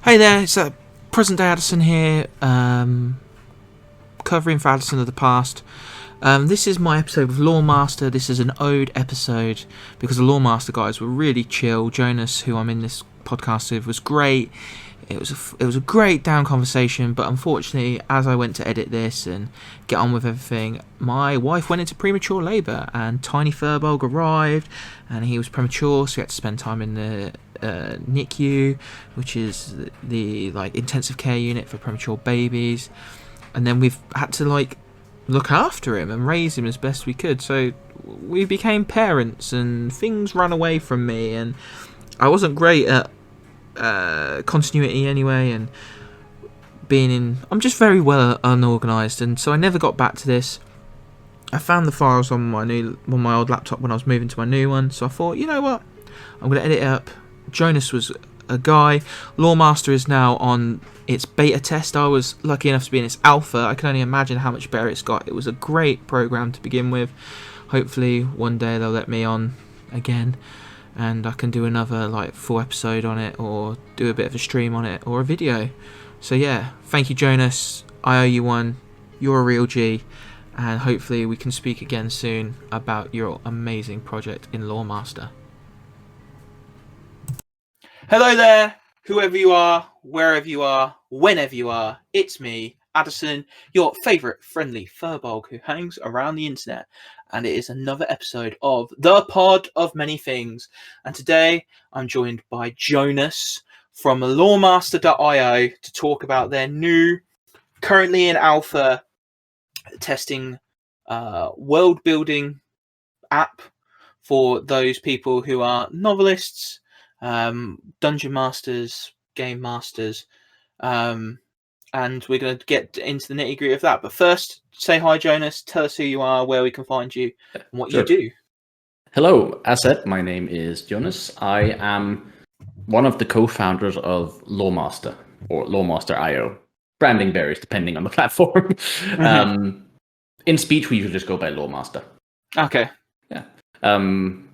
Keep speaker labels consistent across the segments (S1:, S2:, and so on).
S1: Hey there, it's present day Addison here, covering for Addison of the past. This is my episode of Loremaster. This is an ode episode because the Loremaster guys were really chill. Jonas, who I'm in this podcast with, was great. It was a great down conversation, but unfortunately, as I went to edit this and get on with everything, my wife went into premature labour, and Tiny Furbolg arrived, and he was premature, so we had to spend time in the NICU, which is the like intensive care unit for premature babies, and then we've had to like look after him and raise him as best we could. So we became parents, and things ran away from me, and I wasn't great at continuity anyway, and I'm just very well unorganised, and so I never got back to this. I found the files on my old laptop when I was moving to my new one, so I thought, you know what, I'm going to edit it up. Jonas was a guy. Loremaster is now on its beta test. I was lucky enough to be in its alpha. I can only imagine how much better it's got. It was a great program to begin with. Hopefully one day they'll let me on again, and I can do another like full episode on it, or do a bit of a stream on it, or a video. So yeah, thank you, Jonas. I owe you one. You're a real G, and hopefully we can speak again soon about your amazing project in Loremaster. Hello there, whoever you are, wherever you are, whenever you are. It's me, Addison, your favourite friendly furbolg who hangs around the internet, and it is another episode of The Pod of Many Things. And today I'm joined by Jonas from Loremaster.io to talk about their new, currently in alpha testing, world building app for those people who are novelists, dungeon masters, game masters, and we're going to get into the nitty gritty of that. But first, say hi, Jonas. Tell us who you are, where we can find you, and what you do.
S2: Hello, as said, my name is Jonas. I am one of the co-founders of Loremaster, or Loremaster.io. Branding varies depending on the platform. Mm-hmm. In speech, we usually just go by Loremaster.
S1: Okay.
S2: Yeah. I'm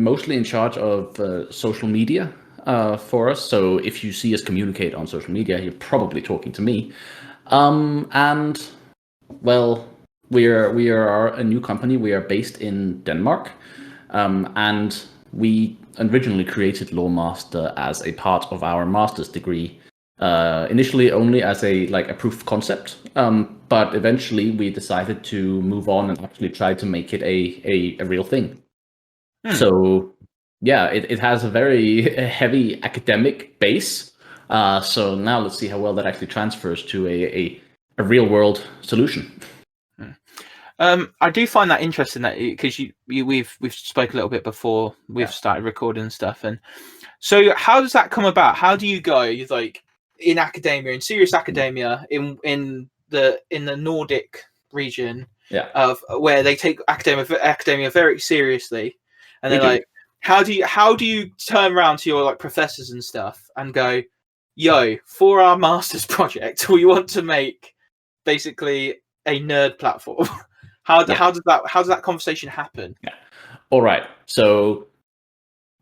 S2: mostly in charge of social media for us. So if you see us communicate on social media, you're probably talking to me. And well, we are a new company. We are based in Denmark, and we originally created Loremaster as a part of our master's degree. Initially only as a proof of concept, but eventually we decided to move on and actually try to make it a real thing. So yeah, it has a very heavy academic base. So now let's see how well that actually transfers to a real world solution.
S1: I do find that interesting that because we've spoke a little bit before we've started recording and stuff, and so how does that come about? How do you go like in academia, in serious academia, in the Nordic region, of where they take academia very seriously, and they're like, how do you turn around to your like professors and stuff and go, yo, for our master's project, we want to make basically a nerd platform. How does that conversation happen?
S2: Yeah. All right. So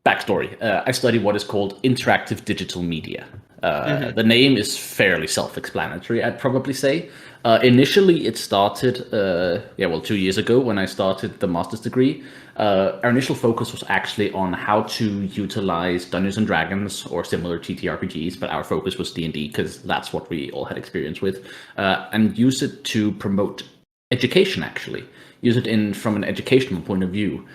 S2: backstory. I study what is called interactive digital media. The name is fairly self-explanatory, I'd probably say. Initially, it started, 2 years ago when I started the master's degree. Our initial focus was actually on how to utilize Dungeons and Dragons or similar TTRPGs, but our focus was D&D because that's what we all had experience with, and use it to promote education. Actually, use it from an educational point of view,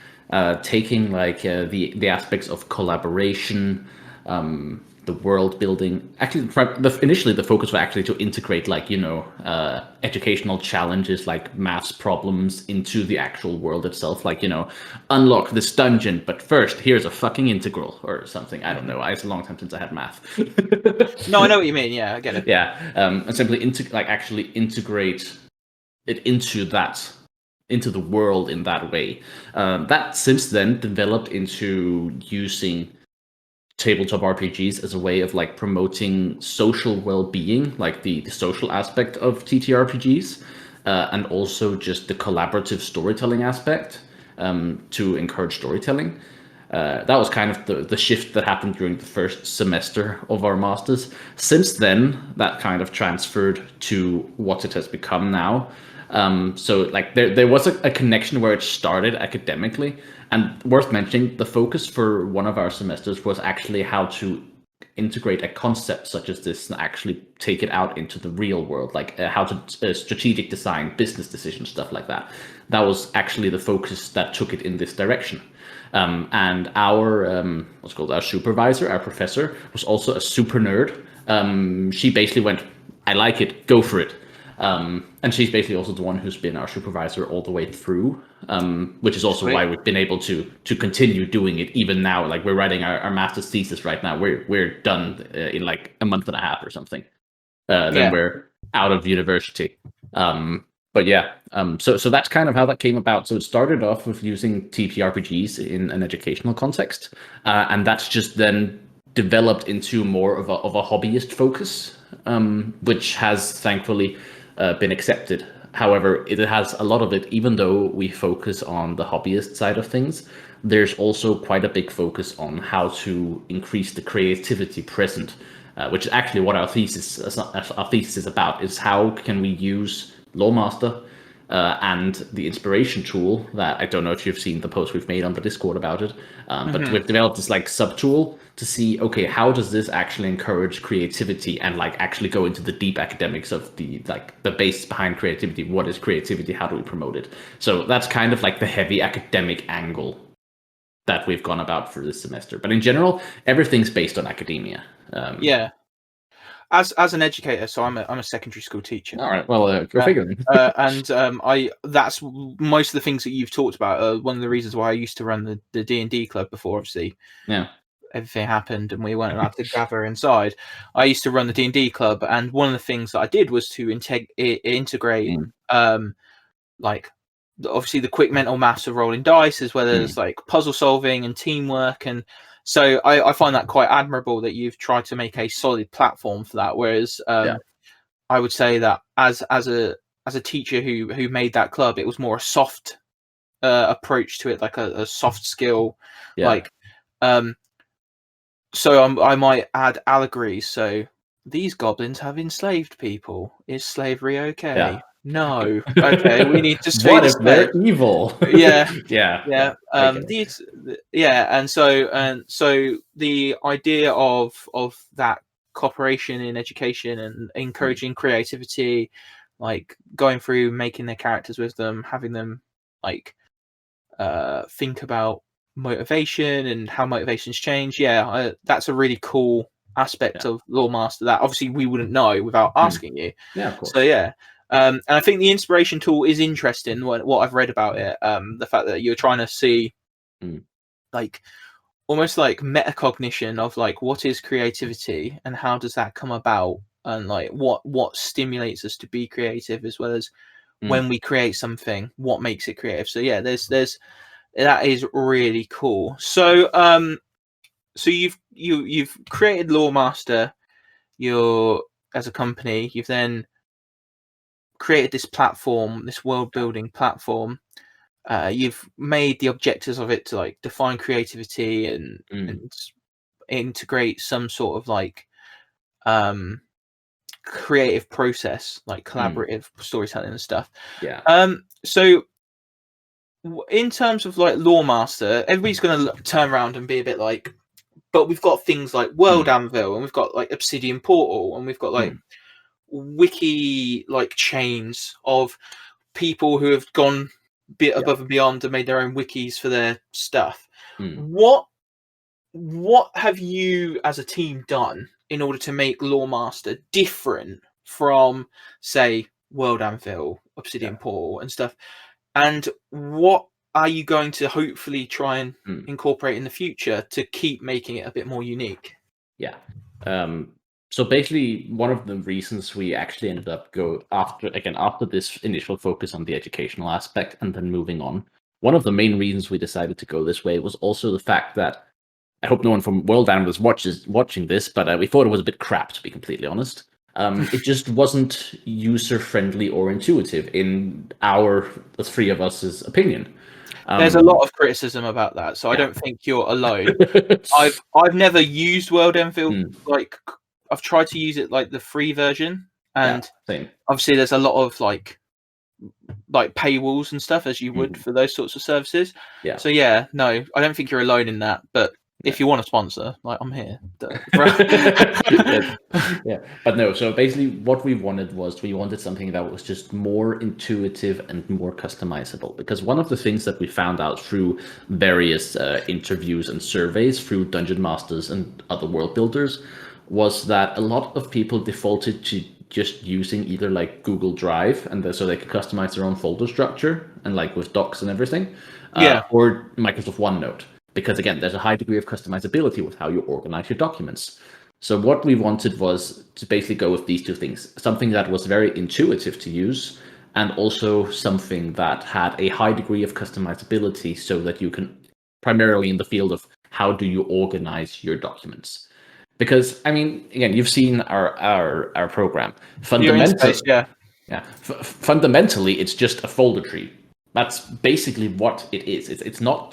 S2: taking the aspects of collaboration. The world building. Actually, initially the focus was actually to integrate educational challenges like maths problems into the actual world itself. Unlock this dungeon, but first here's a fucking integral or something. I don't know. It's a long time since I had math.
S1: No, I know what you mean. Yeah, I get it.
S2: Yeah, and simply actually integrate it into the world in that way. That since then developed into using tabletop RPGs as a way of promoting social well-being, like the social aspect of TTRPGs, and also just the collaborative storytelling aspect, to encourage storytelling. That was kind of the shift that happened during the first semester of our masters. Since then, that kind of transferred to what it has become now. So like there was a connection where it started academically, and worth mentioning, the focus for one of our semesters was actually how to integrate a concept such as this and actually take it out into the real world, like how to strategic design, business decisions, stuff like that. That was actually the focus that took it in this direction. And our what's called our supervisor, our professor, was also a super nerd. She basically went, "I like it, go for it." And she's basically also the one who's been our supervisor all the way through, which is also why we've been able to continue doing it even now. Like we're writing our master's thesis right now. We're done in like a month and a half or something. Then we're out of university. But yeah, so that's kind of how that came about. So it started off with using TTRPGs in an educational context, and that's just then developed into more of a hobbyist focus, which has thankfully been accepted. However, it has a lot of it, even though we focus on the hobbyist side of things, there's also quite a big focus on how to increase the creativity present, which is actually what our thesis is about, is how can we use Loremaster and the inspiration tool that I don't know if you've seen the post we've made on the Discord about it, but we've developed this like sub tool to see, okay, how does this actually encourage creativity and like actually go into the deep academics of the like the base behind creativity. What is creativity? How do we promote it? So that's kind of like the heavy academic angle that we've gone about for this semester. But in general, everything's based on academia.
S1: Yeah. As an educator, so I'm a secondary school teacher.
S2: All right, well, go figure.
S1: And that's most of the things that you've talked about. One of the reasons why I used to run the D&D club before, obviously, everything happened and we weren't allowed to gather inside. I used to run the D&D club, and one of the things that I did was to integrate, like obviously the quick mental maths of rolling dice, as well as like puzzle solving and teamwork. And so I find that quite admirable that you've tried to make a solid platform for that. Whereas I would say that as a teacher who made that club, it was more a soft approach to it, like a soft skill, like so I might add allegories. So these goblins have enslaved people. Is slavery okay?
S2: Yeah.
S1: No. Okay, we need to
S2: what if they're evil?
S1: Yeah.
S2: yeah.
S1: And so the idea of that cooperation in education and encouraging creativity, like going through making their characters with them, having them like think about motivation and how motivations change. That's a really cool aspect of Loremaster that obviously we wouldn't know without asking you.
S2: Yeah, of course.
S1: So and I think the inspiration tool is interesting. What I've read about it, the fact that you're trying to see like almost like metacognition of like what is creativity and how does that come about, and like what stimulates us to be creative, as well as when we create something, what makes it creative. So there's that is really cool. So so you've created Loremaster, you're as a company, you've then created this platform, this world building platform. You've made the objectives of it to like define creativity and integrate some sort of like creative process, like collaborative storytelling and stuff. So in terms of like Loremaster, everybody's going to turn around and be a bit like, but we've got things like World Anvil, and we've got like Obsidian Portal, and we've got like wiki like chains of people who have gone bit above and beyond and made their own wikis for their stuff. What have you as a team done in order to make Loremaster different from, say, World Anvil, Obsidian Portal and stuff? And what are you going to hopefully try and incorporate in the future to keep making it a bit more unique?
S2: So basically, one of the reasons we actually ended up after this initial focus on the educational aspect and then moving on, one of the main reasons we decided to go this way was also the fact that, I hope no one from World Anvil is watching this, but we thought it was a bit crap, to be completely honest. It just wasn't user-friendly or intuitive in the three of us's opinion.
S1: There's a lot of criticism about that, so I don't think you're alone. I've never used World Enfield. Like, I've tried to use it like the free version, and obviously there's a lot of like paywalls and stuff, as you would for those sorts of services.
S2: Yeah.
S1: So no, I don't think you're alone in that. But if you want to sponsor, like, I'm here.
S2: Yeah, but no. So basically, what we wanted something that was just more intuitive and more customizable. Because one of the things that we found out through various interviews and surveys through dungeon masters and other world builders was that a lot of people defaulted to just using either like Google Drive, and so they could customize their own folder structure and like with docs and everything, or Microsoft OneNote. Because again, there's a high degree of customizability with how you organize your documents. So what we wanted was to basically go with these two things: something that was very intuitive to use, and also something that had a high degree of customizability, so that you can, primarily in the field of how do you organize your documents. Because I mean, again, you've seen our program. Fundamentally, it's just a folder tree. That's basically what it is. It's not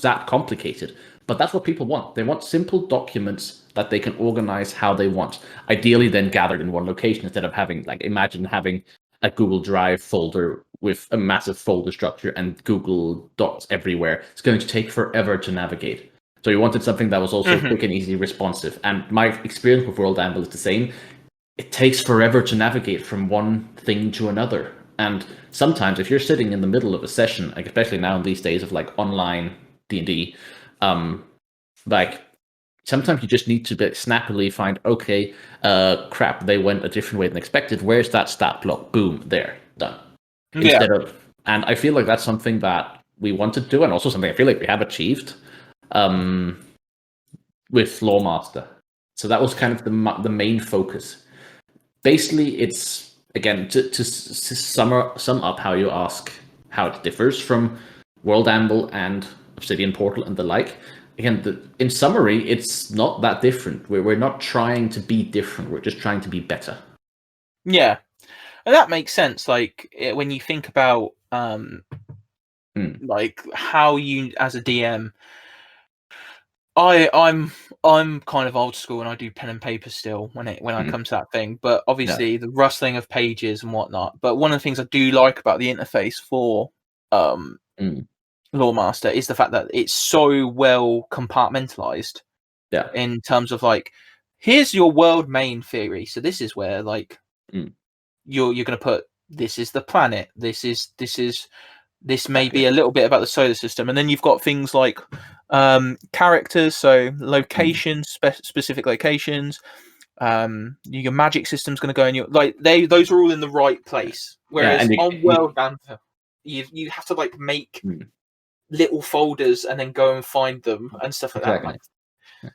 S2: that complicated, but that's what people want. They want simple documents that they can organize how they want. Ideally, then gathered in one location instead of having, like, imagine having a Google Drive folder with a massive folder structure and Google Docs everywhere. It's going to take forever to navigate. So we wanted something that was also quick and easy, responsive. And my experience with World Anvil is the same. It takes forever to navigate from one thing to another. And sometimes if you're sitting in the middle of a session, like especially now in these days of like online D&D, like sometimes you just need to snappily find, okay, crap, they went a different way than expected. Where's that stat block? Boom, there, done. And I feel like that's something that we wanted to do, and also something I feel like we have achieved with Loremaster. So that was kind of the main focus. Basically, it's, again, to sum up how you ask how it differs from World Anvil and Obsidian Portal and the like. Again, in summary, it's not that different. We're not trying to be different. We're just trying to be better.
S1: Yeah, and that makes sense. Like, when you think about like how you, as a DM, I'm kind of old school and I do pen and paper still when I come to that thing. But obviously the rustling of pages and whatnot. But one of the things I do like about the interface for Loremaster is the fact that it's so well compartmentalized.
S2: Yeah.
S1: In terms of like, here's your world main theory. So this is where like you're going to put, this is the planet. This may be a little bit about the solar system, and then you've got things like characters, so locations, specific locations. Your magic system's going to go in your, like, those are all in the right place. Whereas on World Anvil, you have to like make little folders and then go and find them and stuff like that. Like,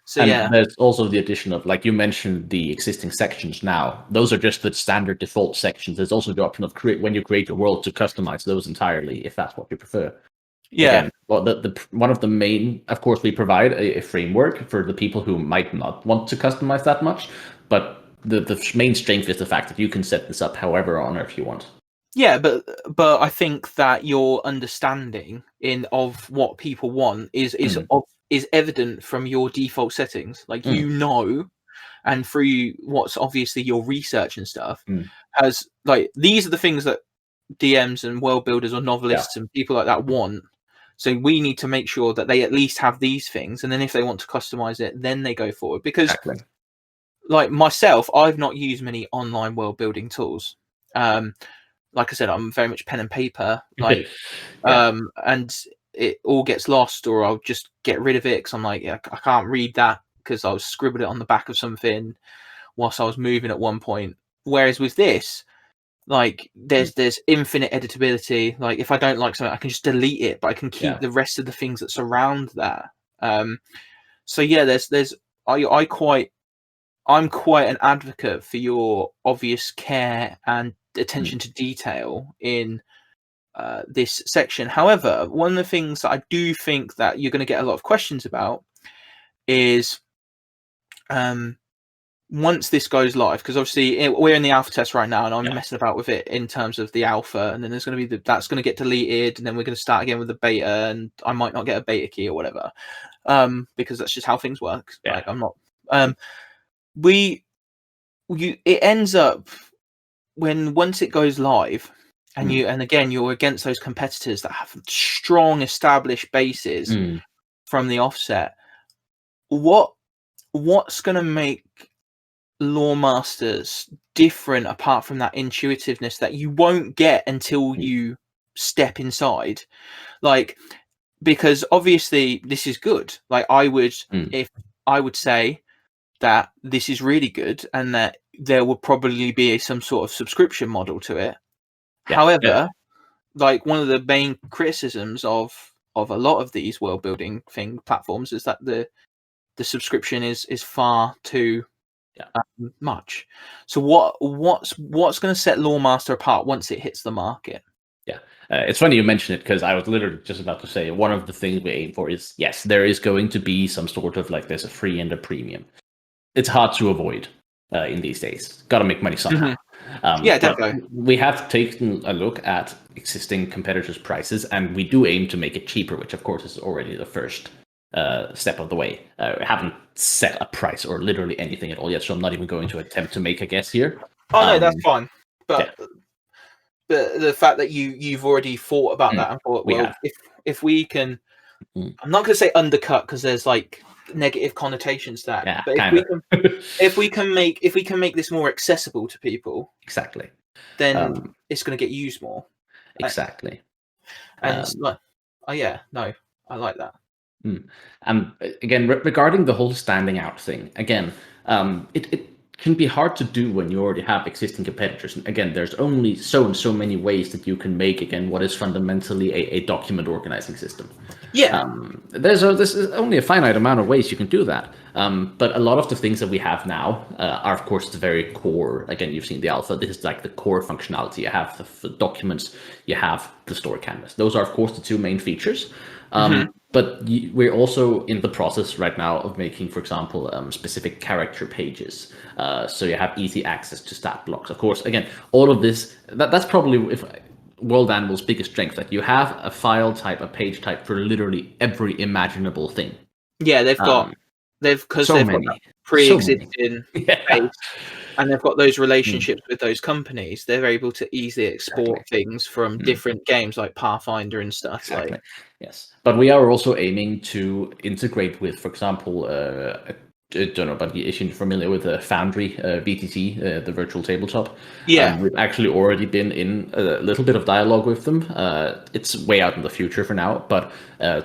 S1: so
S2: there's also the addition of, like you mentioned, the existing sections now. Those are just the standard default sections. There's also the option of when you create a world to customize those entirely, if that's what you prefer.
S1: Yeah.
S2: Again, well, the one of the main, of course, we provide a framework for the people who might not want to customize that much, but the main strength is the fact that you can set this up however on earth you want.
S1: Yeah, but I think that your understanding of what people want is evident from your default settings. Like, and through what's obviously your research and stuff, has, like, these are the things that DMs and world builders or novelists and people like that want. So we need to make sure that they at least have these things, and then if they want to customize it, then they go forward. Because, like myself, I've not used many online world building tools. Like I said, I'm very much pen and paper, like, and it all gets lost, or I'll just get rid of it because I'm like, I can't read that because I was scribbled it on the back of something whilst I was moving at one point. Whereas with this, like, there's infinite editability. Like, if I don't like something, I can just delete it, but I can keep the rest of the things that surround that. So yeah, I'm quite an advocate for your obvious care and attention to detail in this section. However, one of the things that I do think that you're going to get a lot of questions about is once this goes live, because obviously we're in the alpha test right now, and I'm
S2: Yeah.
S1: messing about with it in terms of the alpha, and then there's going to be that's going to get deleted, and then we're going to start again with the beta, and I might not get a beta key or whatever, because that's just how things work.
S2: Yeah.
S1: Like I'm not. It ends up once it goes live, and you're against those competitors that have strong established bases from the offset. What's going to make Loremasters different apart from that intuitiveness that you won't get until you step inside? Like, because obviously this is good. Like I would say that this is really good, and that there will probably be some sort of subscription model to it. However, like one of the main criticisms of a lot of these world building platforms is that the subscription is far too much. So what's going to set Loremaster apart once it hits the market?
S2: Yeah, it's funny you mention it, because I was literally just about to say one of the things we aim for is, yes, there is going to be some sort of like there's a free and a premium. It's hard to avoid in these days. Got to make money somehow.
S1: Definitely.
S2: We have taken a look at existing competitors' prices, and we do aim to make it cheaper, which of course is already the first step of the way. We haven't set a price or literally anything at all yet, so I'm not even going to attempt to make a guess here.
S1: Oh no, that's fine. But the fact that you've already thought about that and thought, well, if we can, I'm not going to say undercut, because there's like negative connotations to that. But if we can make this more accessible to people,
S2: exactly,
S1: then it's going to get used more.
S2: Exactly.
S1: And it's like, I like that.
S2: And again, regarding the whole standing out thing, again, it can be hard to do when you already have existing competitors. And again, there's only so many ways that you can make, again, what is fundamentally a document organizing system.
S1: Yeah.
S2: There's only a finite amount of ways you can do that. But a lot of the things that we have now are, of course, the very core. Again, you've seen the alpha. This is like the core functionality. You have the documents. You have the store canvas. Those are, of course, the two main features. But we're also in the process right now of making, for example, specific character pages. So you have easy access to stat blocks. Of course, again, all of this, that's probably World Animal's biggest strength, that you have a file type, a page type for literally every imaginable thing.
S1: Yeah, they've got pre-existing page, and they've got those relationships with those companies. They're able to easily export things from different games like Pathfinder and stuff.
S2: Exactly. Yes, but we are also aiming to integrate with, for example, I don't know, but if you're familiar with Foundry, VTT, the virtual tabletop.
S1: Yeah.
S2: We've actually already been in a little bit of dialogue with them. It's way out in the future for now, but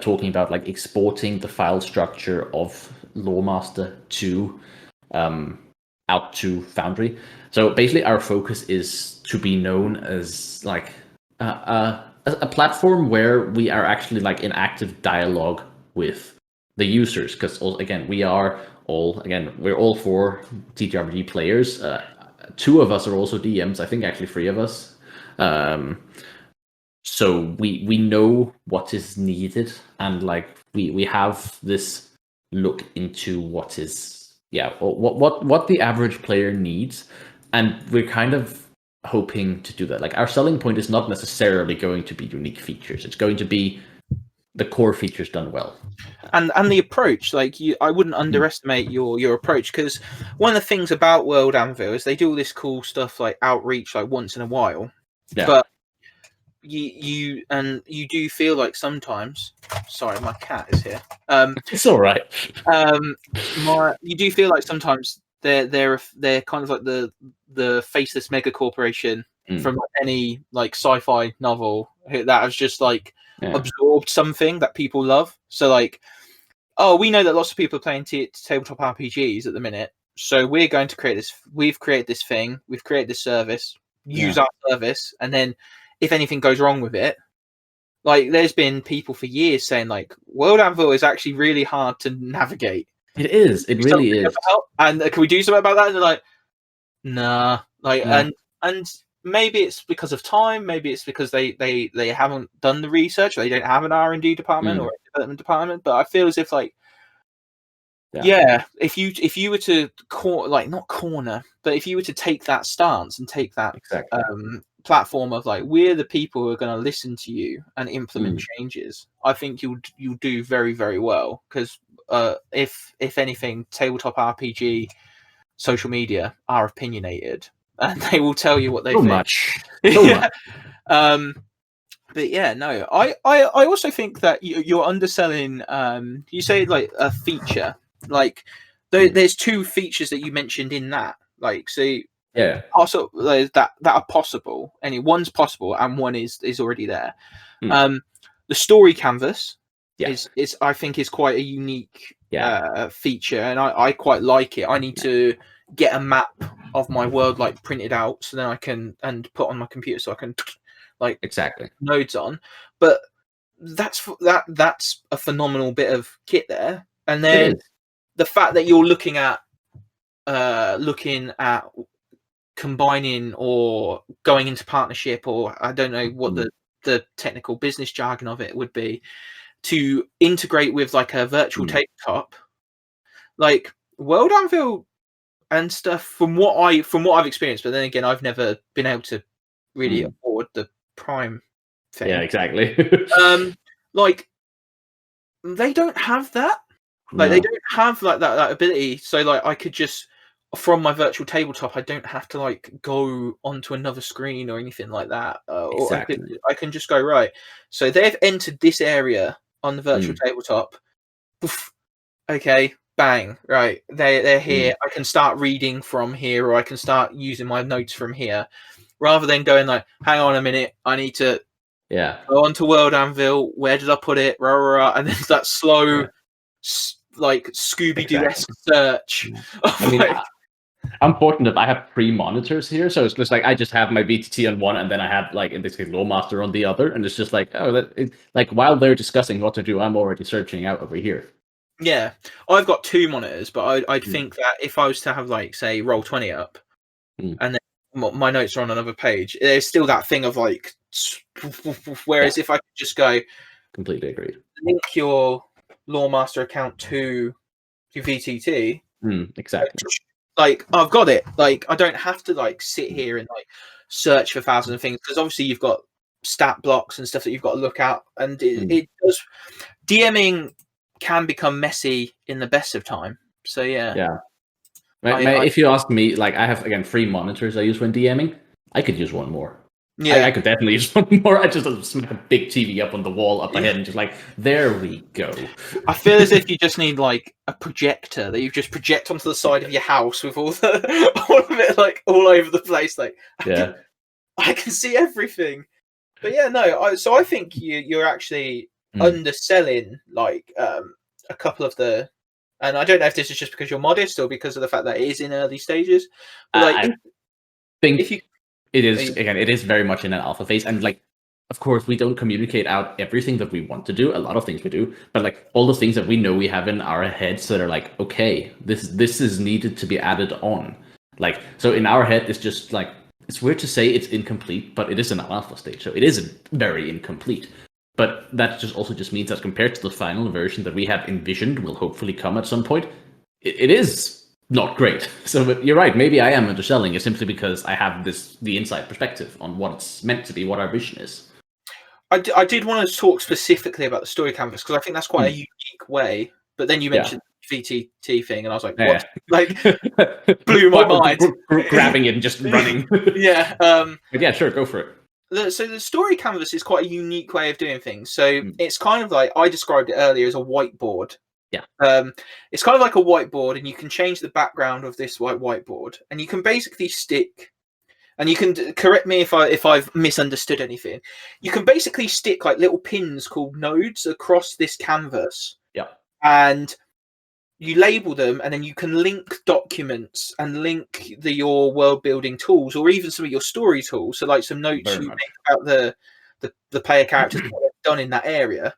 S2: talking about like exporting the file structure of Loremaster to out to Foundry. So basically our focus is to be known as like a platform where we are actually like in active dialogue with the users, because again, we're all 4 TTRPG players. 2 of us are also DMs. I think actually 3 of us. So we know what is needed, and like we have this look into what is what the average player needs, and we're kind of hoping to do that. Like our selling point is not necessarily going to be unique features. It's going to be the core features done well.
S1: And the approach, like I wouldn't underestimate your approach, because one of the things about World Anvil is they do all this cool stuff like outreach, like once in a while.
S2: Yeah.
S1: But you do feel like sometimes. Sorry, my cat is here.
S2: It's all right.
S1: You do feel like sometimes they're kind of like the faceless mega corporation from any like sci-fi novel that has just like absorbed something that people love. So like, oh, we know that lots of people are playing tabletop RPGs at the minute, so we're going to create this. We've created this thing. We've created this service. Use our service, and then if anything goes wrong with it, like there's been people for years saying like World Anvil is actually really hard to navigate.
S2: It is. It really is.
S1: And can we do something about that? And they're like, nah. Like, and maybe it's because of time. Maybe it's because they haven't done the research. They don't have an R&D department or a development department. But I feel as if like Yeah, if you were to not corner, but if you were to take that stance and take that
S2: Exactly.
S1: platform of like, we're the people who are going to listen to you and implement changes, I think you'll do very, very well. Because if anything, tabletop RPG social media are opinionated and they will tell you what they think.
S2: So much.
S1: But yeah, no, I also think that you're underselling. You say like a feature, like there's two features that you mentioned in that, like so.
S2: Yeah.
S1: Also, that are possible. One's possible and one is already there. The story canvas is I think is quite a unique feature, and I quite like it. I need to get a map of my world like printed out so then I can and put on my computer so I can like nodes on. But that's a phenomenal bit of kit there. And then the fact that you're looking at combining or going into partnership, or I don't know what the technical business jargon of it would be, to integrate with like a virtual tabletop, like World Anvil and stuff. From what I've experienced, but then again, I've never been able to really afford the Prime thing.
S2: Yeah, exactly.
S1: Like they don't have that. Like they don't have like that ability. So like I could just from my virtual tabletop, I don't have to like go onto another screen or anything like that. Or I can just go right. So they've entered this area on the virtual tabletop. Poof, okay, bang, right. They're here. I can start reading from here, or I can start using my notes from here, rather than going like, hang on a minute, I need to go onto World Anvil. Where did I put it? Rah, rah, rah, and then that slow, like Scooby-Doo-esque search.
S2: I mean, I'm fortunate I have 3 monitors here, so it's just like I just have my VTT on one, and then I have like in this case Loremaster on the other, and it's just like like while they're discussing what to do, I'm already searching out over here.
S1: Yeah, I've got 2 monitors, but I'd think that if I was to have like say Roll20 up, and then my notes are on another page, there's still that thing of like, whereas if I could just go,
S2: completely agreed,
S1: link your Loremaster account to your VTT,
S2: exactly.
S1: Like I've got it. Like I don't have to like sit here and like search for thousands of things, because obviously you've got stat blocks and stuff that you've got to look at, and it does. DMing can become messy in the best of time. So yeah.
S2: If you ask me, like I have again 3 monitors I use when DMing. I could use one more.
S1: Yeah,
S2: I could definitely use one more. I just smack a big TV up on the wall up ahead and just like, there we go.
S1: I feel as if you just need like a projector that you just project onto the side of your house with all of it like all over the place. Like I can see everything. But yeah, no. So I think you're actually underselling like a couple of the. And I don't know if this is just because you're modest or because of the fact that it is in early stages. But like,
S2: I think if you. It is very much in an alpha phase, and like, of course, we don't communicate out everything that we want to do. A lot of things we do, but like all the things that we know we have in our heads that are like, okay, this is needed to be added on. Like, so in our head, it's just like, it's weird to say it's incomplete, but it is in an alpha stage, so it isn't very incomplete. But that just means that compared to the final version that we have envisioned will hopefully come at some point, it is not great. So but you're right, maybe I am underselling it simply because I have the inside perspective on what it's meant to be, what our vision is.
S1: I did want to talk specifically about the story canvas, because I think that's quite a unique way, but then you mentioned VTT thing and I was like, what? Like blew my mind.
S2: Grabbing it and just running.
S1: Yeah.
S2: But yeah, sure, go for it.
S1: So the story canvas is quite a unique way of doing things. So it's kind of like, I described it earlier as a whiteboard.
S2: Yeah.
S1: It's kind of like a whiteboard, and you can change the background of this whiteboard, and you can basically stick, and you can correct me if I've misunderstood anything. You can basically stick like little pins called nodes across this canvas.
S2: Yeah.
S1: And you label them, and then you can link documents and link your world building tools, or even some of your story tools. So like some notes you make about the player characters what they've done in that area.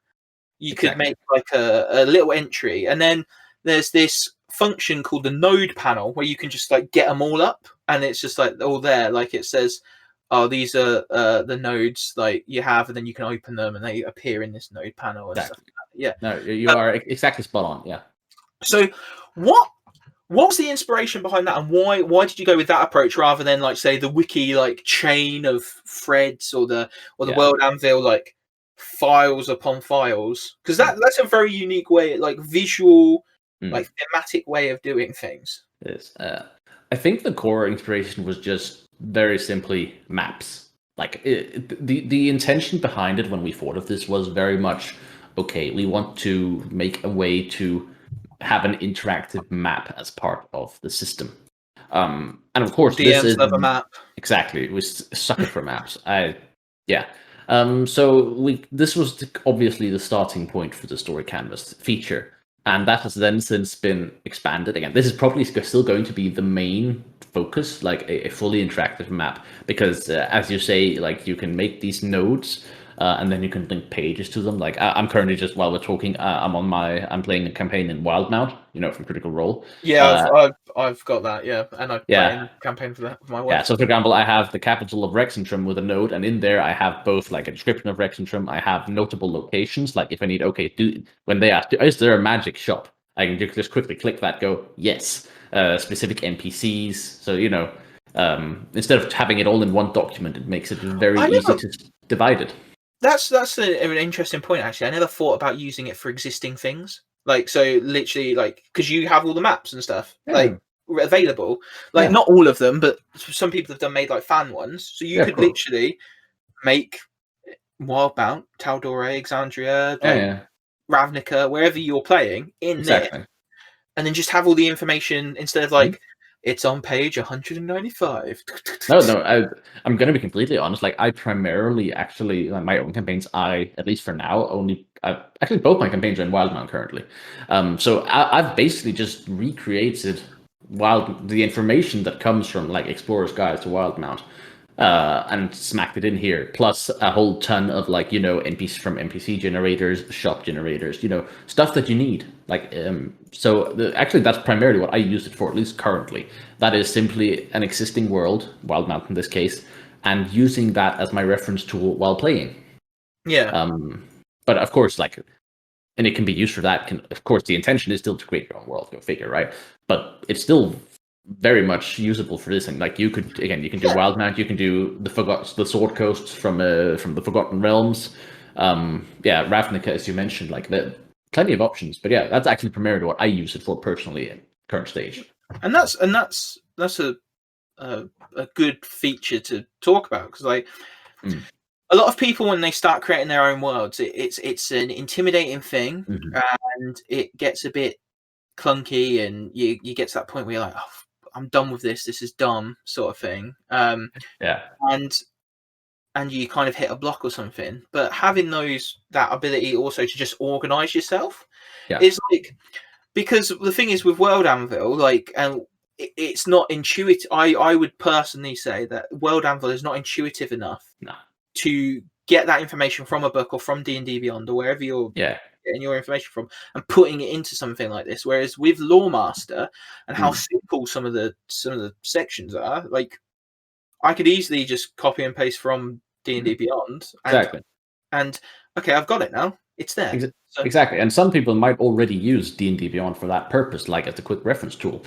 S1: You could make like a little entry, and then there's this function called the node panel where you can just like get them all up, and it's just like all there. Like it says, oh, these are the nodes like you have, and then you can open them and they appear in this node panel and stuff like that. Yeah.
S2: No, you are exactly spot on. Yeah.
S1: So what was the inspiration behind that, and why did you go with that approach rather than, like, say, the wiki, like, chain of threads, or the World Anvil, like, files upon files? Because that's a very unique way, like, visual, like, thematic way of doing things.
S2: It is. I think the core inspiration was just very simply maps. Like the intention behind it when we thought of this was very much, okay, we want to make a way to have an interactive map as part of the system. And of course, this is
S1: DMs love a map.
S2: exactly, we sucker for maps. So this was obviously the starting point for the story canvas feature, and that has then since been expanded. Again, this is probably still going to be the main focus, like a fully interactive map, because as you say, like you can make these nodes. And then you can link pages to them. Like I'm currently just while we're talking, I'm playing a campaign in Wildmount, from Critical Role.
S1: Yeah, I've got that. Yeah, and I play in campaign for that with my wife.
S2: Yeah, so for example, I have the capital of Rexentrum with a node, and in there I have both like a description of Rexentrum. I have notable locations, like if I need, when they ask, is there a magic shop? I can just quickly click that, go yes. Specific NPCs. So instead of having it all in one document, it makes it very easy to divide it.
S1: That's an interesting point, actually. I never thought about using it for existing things. Like, so literally, like, because you have all the maps and stuff, like, available. Like, not all of them, but some people have made, like, fan ones. So you could literally make Wildmount, Taldore, Exandria, Ravnica, wherever you're playing, in there. And then just have all the information instead of, like, it's on page 195.
S2: No, I'm going to be completely honest. Like, I primarily, actually, like my own campaigns, at least for now, actually both my campaigns are in Wildmount currently. So I've basically just recreated the information that comes from, like, Explorer's Guide to Wildmount, and smacked it in here, plus a whole ton of, like, NPCs from NPC generators, shop generators, stuff that you need. Like, actually, that's primarily what I use it for, at least currently. That is simply an existing world, Wildmount in this case, and using that as my reference tool while playing.
S1: Yeah.
S2: But of course, and it can be used for that. Of course, the intention is still to create your own world, go figure, right? But it's still very much usable for this, and like you can do Wildmount, you can do the Sword Coasts from the Forgotten Realms, Ravnica, as you mentioned, like plenty of options. But yeah, that's actually primarily what I use it for personally in current stage.
S1: And that's a good feature to talk about, because like a lot of people, when they start creating their own worlds, it's an intimidating thing, and it gets a bit clunky, and you get to that point where you're like, oh, I'm done with this. This is dumb, sort of thing. And you kind of hit a block or something. But having that ability also to just organize yourself is like, because the thing is with World Anvil, like, and it's not intuitive. I would personally say that World Anvil is not intuitive enough to get that information from a book or from D&D Beyond or wherever you're getting your information from and putting it into something like this. Whereas with Loremaster and how simple some of the sections are, like, I could easily just copy and paste from D&D Beyond. And okay, I've got it now. It's there.
S2: Exactly. And some people might already use D&D Beyond for that purpose, like as a quick reference tool.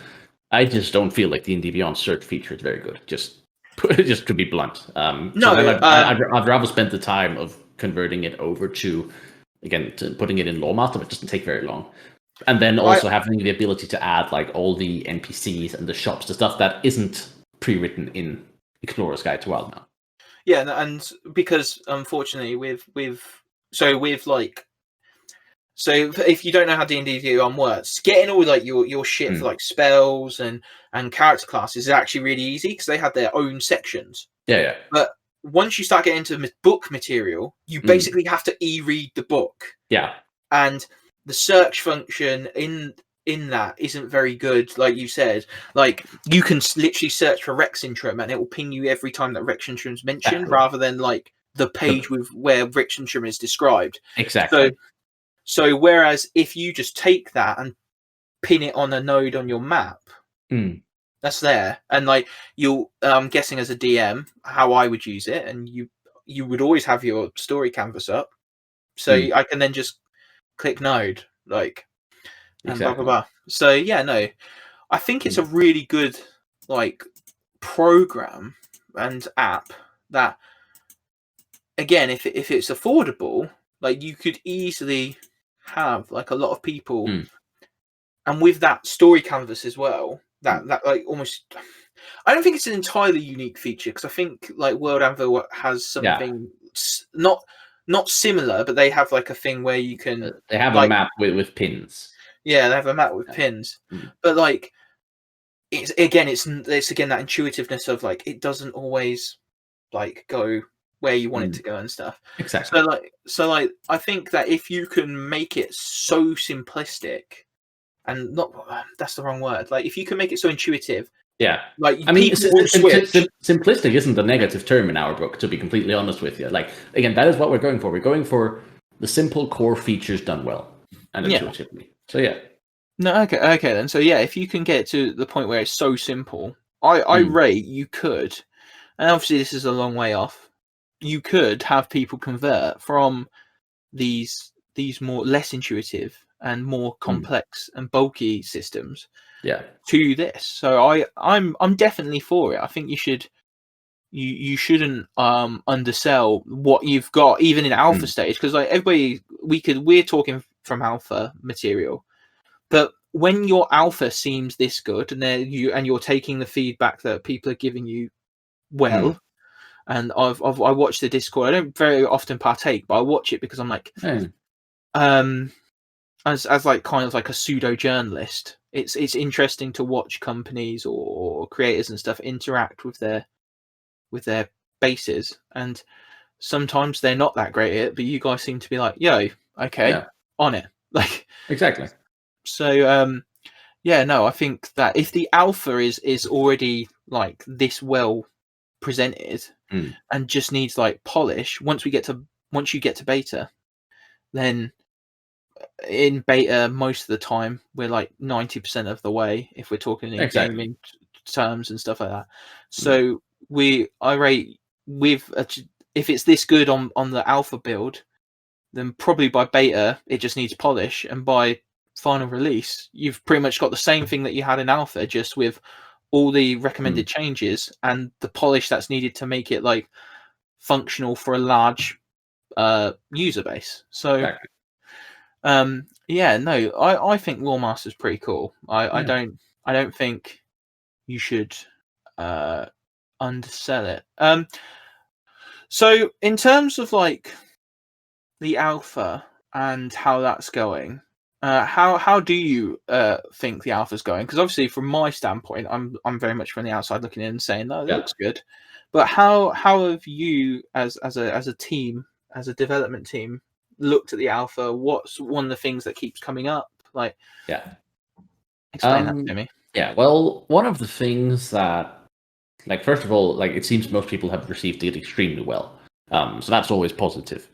S2: I just don't feel like D&D Beyond search feature is very good. Just to be blunt. I'd rather spend the time of converting it over to putting it in Loremaster, but it doesn't take very long. And then also having the ability to add like all the NPCs and the shops, the stuff that isn't pre-written in Explorer's Guide to Wildmount.
S1: Yeah, and because unfortunately so if you don't know how D&D Beyond works, getting all like your shit for like spells and character classes is actually really easy because they have their own sections.
S2: Yeah.
S1: But once you start getting into book material, you basically have to e-read the book.
S2: Yeah.
S1: And the search function in that isn't very good, like you said. Like, you can literally search for Rexentrum and it will ping you every time that Rexentrum's mentioned, rather than like the page with where Rexentrum is described.
S2: Exactly.
S1: So whereas if you just take that and pin it on a node on your map, that's there. And like I'm guessing as a DM how I would use it, and you would always have your story canvas up. So I can then just click node. Like, and blah blah
S2: Exactly.
S1: blah. So yeah, no, I think it's a really good like program and app that, again, if it's affordable, like you could easily have like a lot of people, and with that story canvas as well, that like almost, I don't think it's an entirely unique feature, because I think like World Anvil has
S2: Yeah.
S1: something not similar, but they have like a thing where you can
S2: They have a
S1: like,
S2: map with pins.
S1: yeah, they have a map with
S2: Yeah.
S1: pins,
S2: Mm.
S1: but like it's again that intuitiveness of like it doesn't always like go where you want it to go and stuff.
S2: Exactly.
S1: So like I think that if you can make it so simplistic, and not, that's the wrong word, like if you can make it so intuitive,
S2: Yeah.
S1: like
S2: I mean,
S1: people will switch.
S2: simplistic isn't a negative term in our book, to be completely honest with you. Like, again, that is what we're going for. We're going for the simple core features done well and
S1: Yeah.
S2: intuitively. So yeah.
S1: No, okay then. So yeah, if you can get to the point where it's so simple, I rate you could, and obviously this is a long way off, you could have people convert from these more less intuitive and more complex and bulky systems
S2: Yeah.
S1: to this. So I'm definitely for it. I think you shouldn't undersell what you've got even in alpha stage, because like everybody, we're talking from alpha material, but when your alpha seems this good, and you're taking the feedback that people are giving you well, and I watch the Discord. I don't very often partake, but I watch it because I'm like, as like kind of like a pseudo journalist, it's interesting to watch companies or creators and stuff interact with their bases, and sometimes they're not that great at it, but you guys seem to be like, yo, okay,
S2: Yeah.
S1: on it. Like,
S2: Exactly.
S1: so yeah, no, I think that if the alpha is already like this well presented and just needs like polish, once you get to beta, then in beta most of the time we're like 90% of the way, if we're talking in
S2: Exactly.
S1: gaming terms and stuff like that. So I rate with if it's this good on the alpha build, then probably by beta it just needs polish, and by final release you've pretty much got the same thing that you had in alpha, just with all the recommended changes and the polish that's needed to make it like functional for a large user base. So
S2: Exactly.
S1: yeah, no, I think Loremaster's pretty cool. I don't think you should undersell it. So in terms of like the alpha and how that's going, how do you think the alpha's going? Because obviously, from my standpoint, I'm very much from the outside looking in and saying, "No, it looks good." But how have you, as a team, as a development team, looked at the alpha? What's one of the things that keeps coming up? Like, explain that to me.
S2: Yeah. Well, one of the things that, like, first of all, like, it seems most people have received it extremely well. So that's always positive.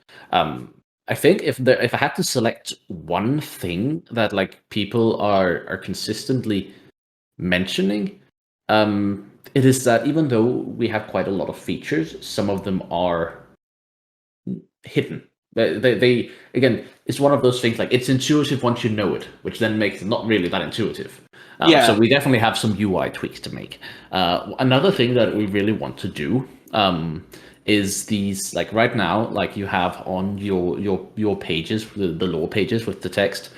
S2: I think if I had to select one thing that like people are consistently mentioning, it is that even though we have quite a lot of features, some of them are hidden. They again, it's one of those things, like, it's intuitive once you know it, which then makes it not really that intuitive. So we definitely have some UI tweaks to make. Another thing that we really want to do is these, like, right now, like, you have on your pages, the lore pages with the text,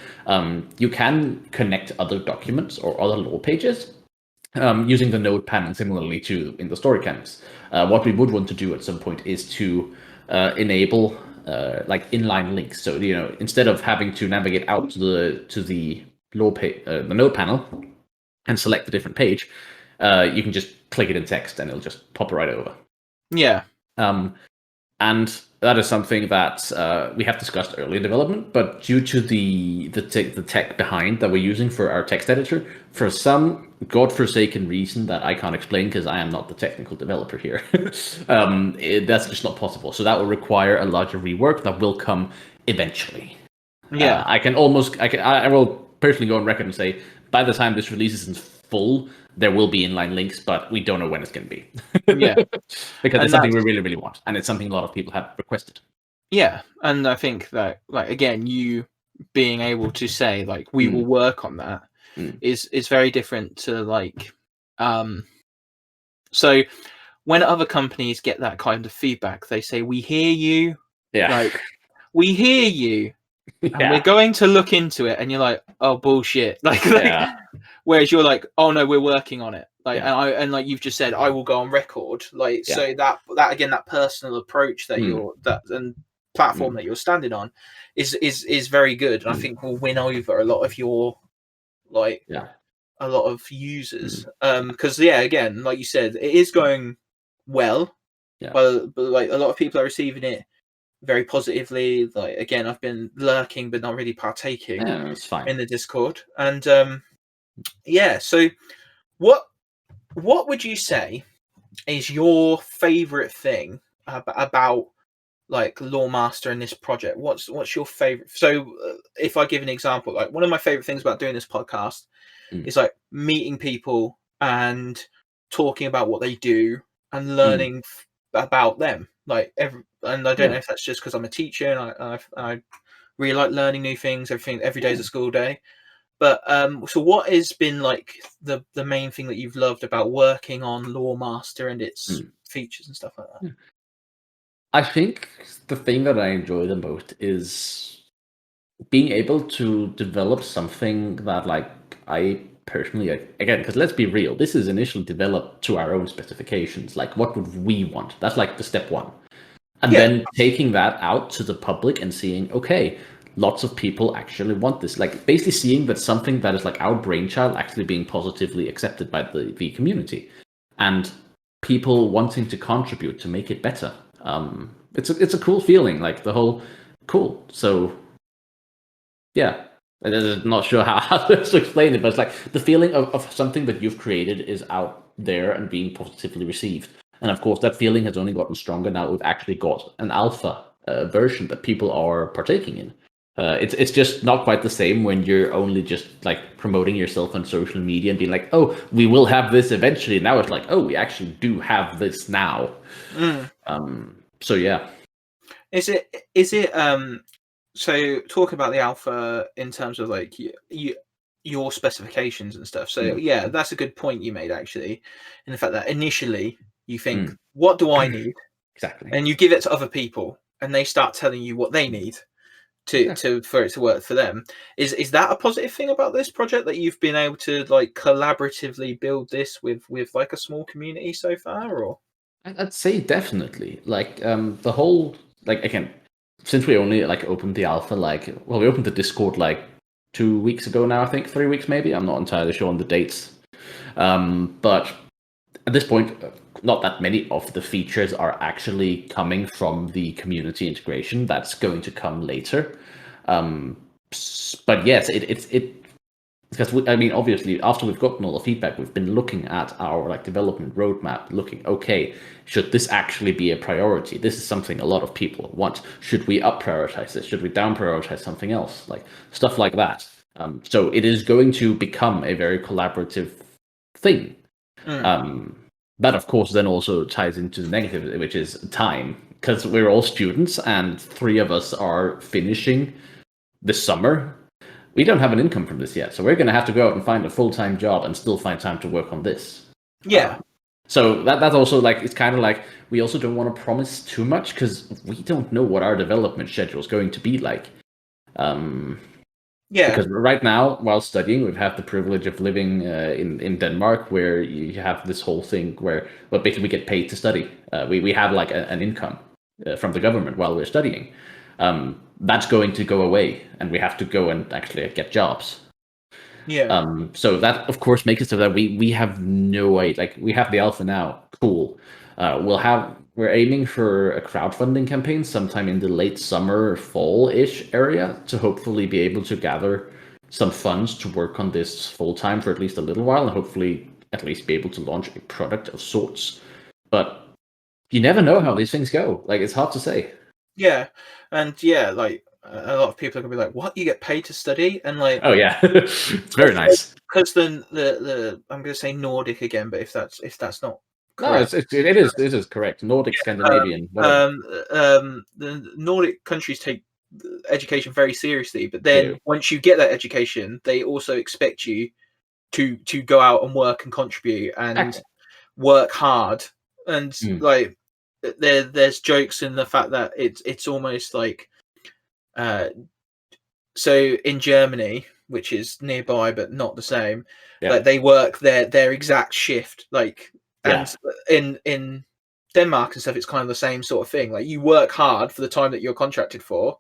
S2: you can connect other documents or other lore pages using the node panel, similarly to in the story canvas. What we would want to do at some point is to enable like inline links. So, you know, instead of having to navigate out to the the node panel and select a different page, you can just click it in text and it'll just pop right over.
S1: Yeah.
S2: And that is something that we have discussed early in development, but due to the tech behind that we're using for our text editor, for some godforsaken reason that I can't explain because I am not the technical developer here, that's just not possible. So that will require a larger rework that will come eventually.
S1: Yeah.
S2: I will personally go on record and say, by the time this release is in full, there will be inline links, but we don't know when it's going to be.
S1: Yeah.
S2: Because it's something we really, really want, and it's something a lot of people have requested.
S1: Yeah, and I think that, like, again, you being able to say like we will work on that is very different to like so when other companies get that kind of feedback, they say we hear you, like we hear you, and we're going to look into it, and you're like, oh bullshit, like whereas you're like, oh no, we're working on it, like and like you've just said, I will go on record, like so that again, that personal approach that you're and platform that you're standing on is very good, and I think will win over a lot of your like a lot of users because again, like you said, it is going well, but like a lot of people are receiving it very positively. Like again, I've been lurking but not really partaking
S2: it's fine.
S1: in the Discord, and so what would you say is your favorite thing about like Loremaster and this project? What's your favorite? So if I give an example, like one of my favorite things about doing this podcast is like meeting people and talking about what they do and learning about them. Like and I don't know if that's just because I'm a teacher and I really like learning new things. Every day is a school day. But so what has been like the main thing that you've loved about working on Loremaster and its features and stuff like that?
S2: I think the thing that I enjoy the most is being able to develop something that, like, I personally, again, because let's be real, this is initially developed to our own specifications. Like, what would we want? That's like the step one. And then taking that out to the public and seeing, okay, lots of people actually want this. Like, basically seeing that something that is like our brainchild actually being positively accepted by the community. And people wanting to contribute to make it better. It's a cool feeling, like the whole cool. So yeah, I'm not sure how to explain it, but it's like the feeling of something that you've created is out there and being positively received. And of course, that feeling has only gotten stronger now we've actually got an alpha version that people are partaking in. It's just not quite the same when you're only just like promoting yourself on social media and being like, oh, we will have this eventually. Now it's like, oh, we actually do have this now. So yeah.
S1: Is it so talk about the alpha in terms of like your specifications and stuff. So yeah, that's a good point you made actually. In the fact that initially you think, what do I need?
S2: Exactly.
S1: And you give it to other people and they start telling you what they need for it to work for them. Is that a positive thing about this project, that you've been able to like collaboratively build this with like a small community so far? Or
S2: I'd say definitely. Like the whole, like, again, since we only like opened the alpha, like, well, we opened the Discord like 2 weeks ago now, I think 3 weeks maybe. I'm not entirely sure on the dates. But at this point, not that many of the features are actually coming from the community integration. That's going to come later. But yes, it's because I mean, obviously, after we've gotten all the feedback, we've been looking at our like development roadmap, looking, okay, should this actually be a priority? This is something a lot of people want. Should we up prioritize this? Should we down prioritize something else? Like stuff like that. So it is going to become a very collaborative thing. That, of course, then also ties into the negative, which is time, because we're all students and 3 of us are finishing this summer. We don't have an income from this yet, so we're going to have to go out and find a full-time job and still find time to work on this.
S1: Yeah.
S2: So that's also like, it's kind of like, we also don't want to promise too much because we don't know what our development schedule is going to be like. Because right now, while studying, we've had the privilege of living in Denmark, where you have this whole thing where, well, basically we get paid to study. We have like an income from the government while we're studying. That's going to go away, and we have to go and actually get jobs. So that, of course, makes it so that we have no idea. Like, we have the alpha now. Cool. We're aiming for a crowdfunding campaign sometime in the late summer, fall-ish area to hopefully be able to gather some funds to work on this full-time for at least a little while, and hopefully at least be able to launch a product of sorts. But you never know how these things go. Like, it's hard to say.
S1: Yeah, and like a lot of people are gonna be like, "What? You get paid to study?" And like,
S2: oh yeah, it's very nice.
S1: Because the I'm gonna say Nordic again, but if that's not
S2: correct. No, it is correct. Nordic, Scandinavian, whatever.
S1: The Nordic countries take education very seriously. But then once you get that education, they also expect you to go out and work and contribute and work hard. And like there's jokes in the fact that it's almost like so in Germany, which is nearby but not the same, like they work their exact shift, like, and in Denmark and stuff, it's kind of the same sort of thing. Like you work hard for the time that you're contracted for,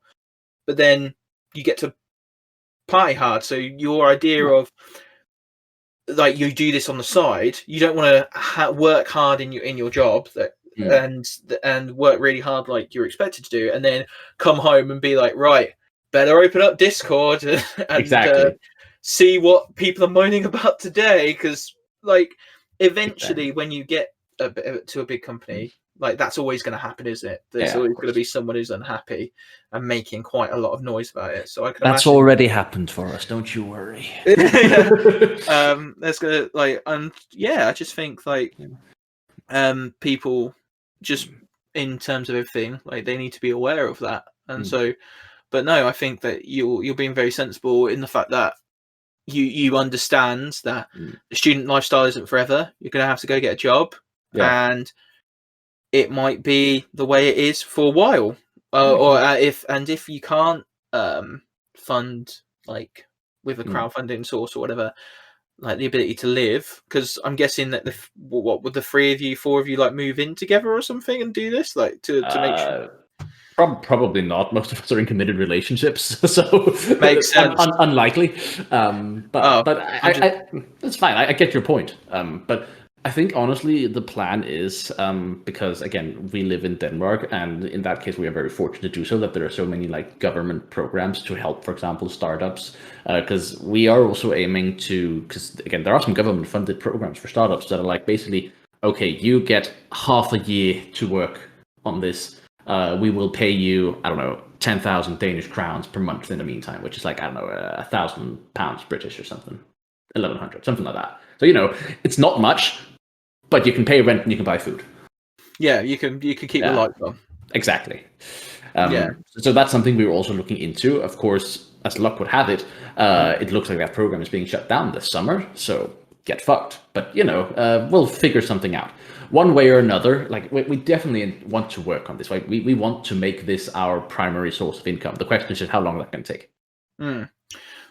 S1: but then you get to party hard. So your idea of like you do this on the side, you don't want to work hard in your job and work really hard like you're expected to do, and then come home and be like, right, better open up Discord and see what people are moaning about today, because like eventually when you get to a big company, like that's always going to happen, isn't it? There's always going to be someone who's unhappy and making quite a lot of noise about it. So I can
S2: that's already happened for us, don't you worry.
S1: That's gonna like, and I just think like people just in terms of everything, like they need to be aware of that. And so, but no, I think that you're being very sensible in the fact that you understand that the student lifestyle isn't forever. You're gonna have to go get a job, and it might be the way it is for a while, or if you can't fund like with a crowdfunding source or whatever, like the ability to live, because I'm guessing that what would the four of you like move in together or something and do this, like to make sure?
S2: Probably not. Most of us are in committed relationships, so
S1: makes sense.
S2: Unlikely. But that's fine. I get your point. But I think honestly the plan is because again we live in Denmark, and in that case we are very fortunate to do so, that there are so many like government programs to help, for example, startups. Because we are also aiming to, because again there are some government funded programs for startups that are like basically, okay, you get half a year to work on this. We will pay you, I don't know, 10,000 Danish crowns per month in the meantime, which is like, I don't know, £1,000 British or something, 1,100, something like that. So it's not much, but you can pay rent and you can buy food.
S1: Yeah, you can keep the lights on.
S2: Exactly. So that's something we were also looking into. Of course, as luck would have it, it looks like that program is being shut down this summer. So get fucked. But we'll figure something out. One way or another, like we definitely want to work on this. Right? We want to make this our primary source of income. The question is just how long that can take.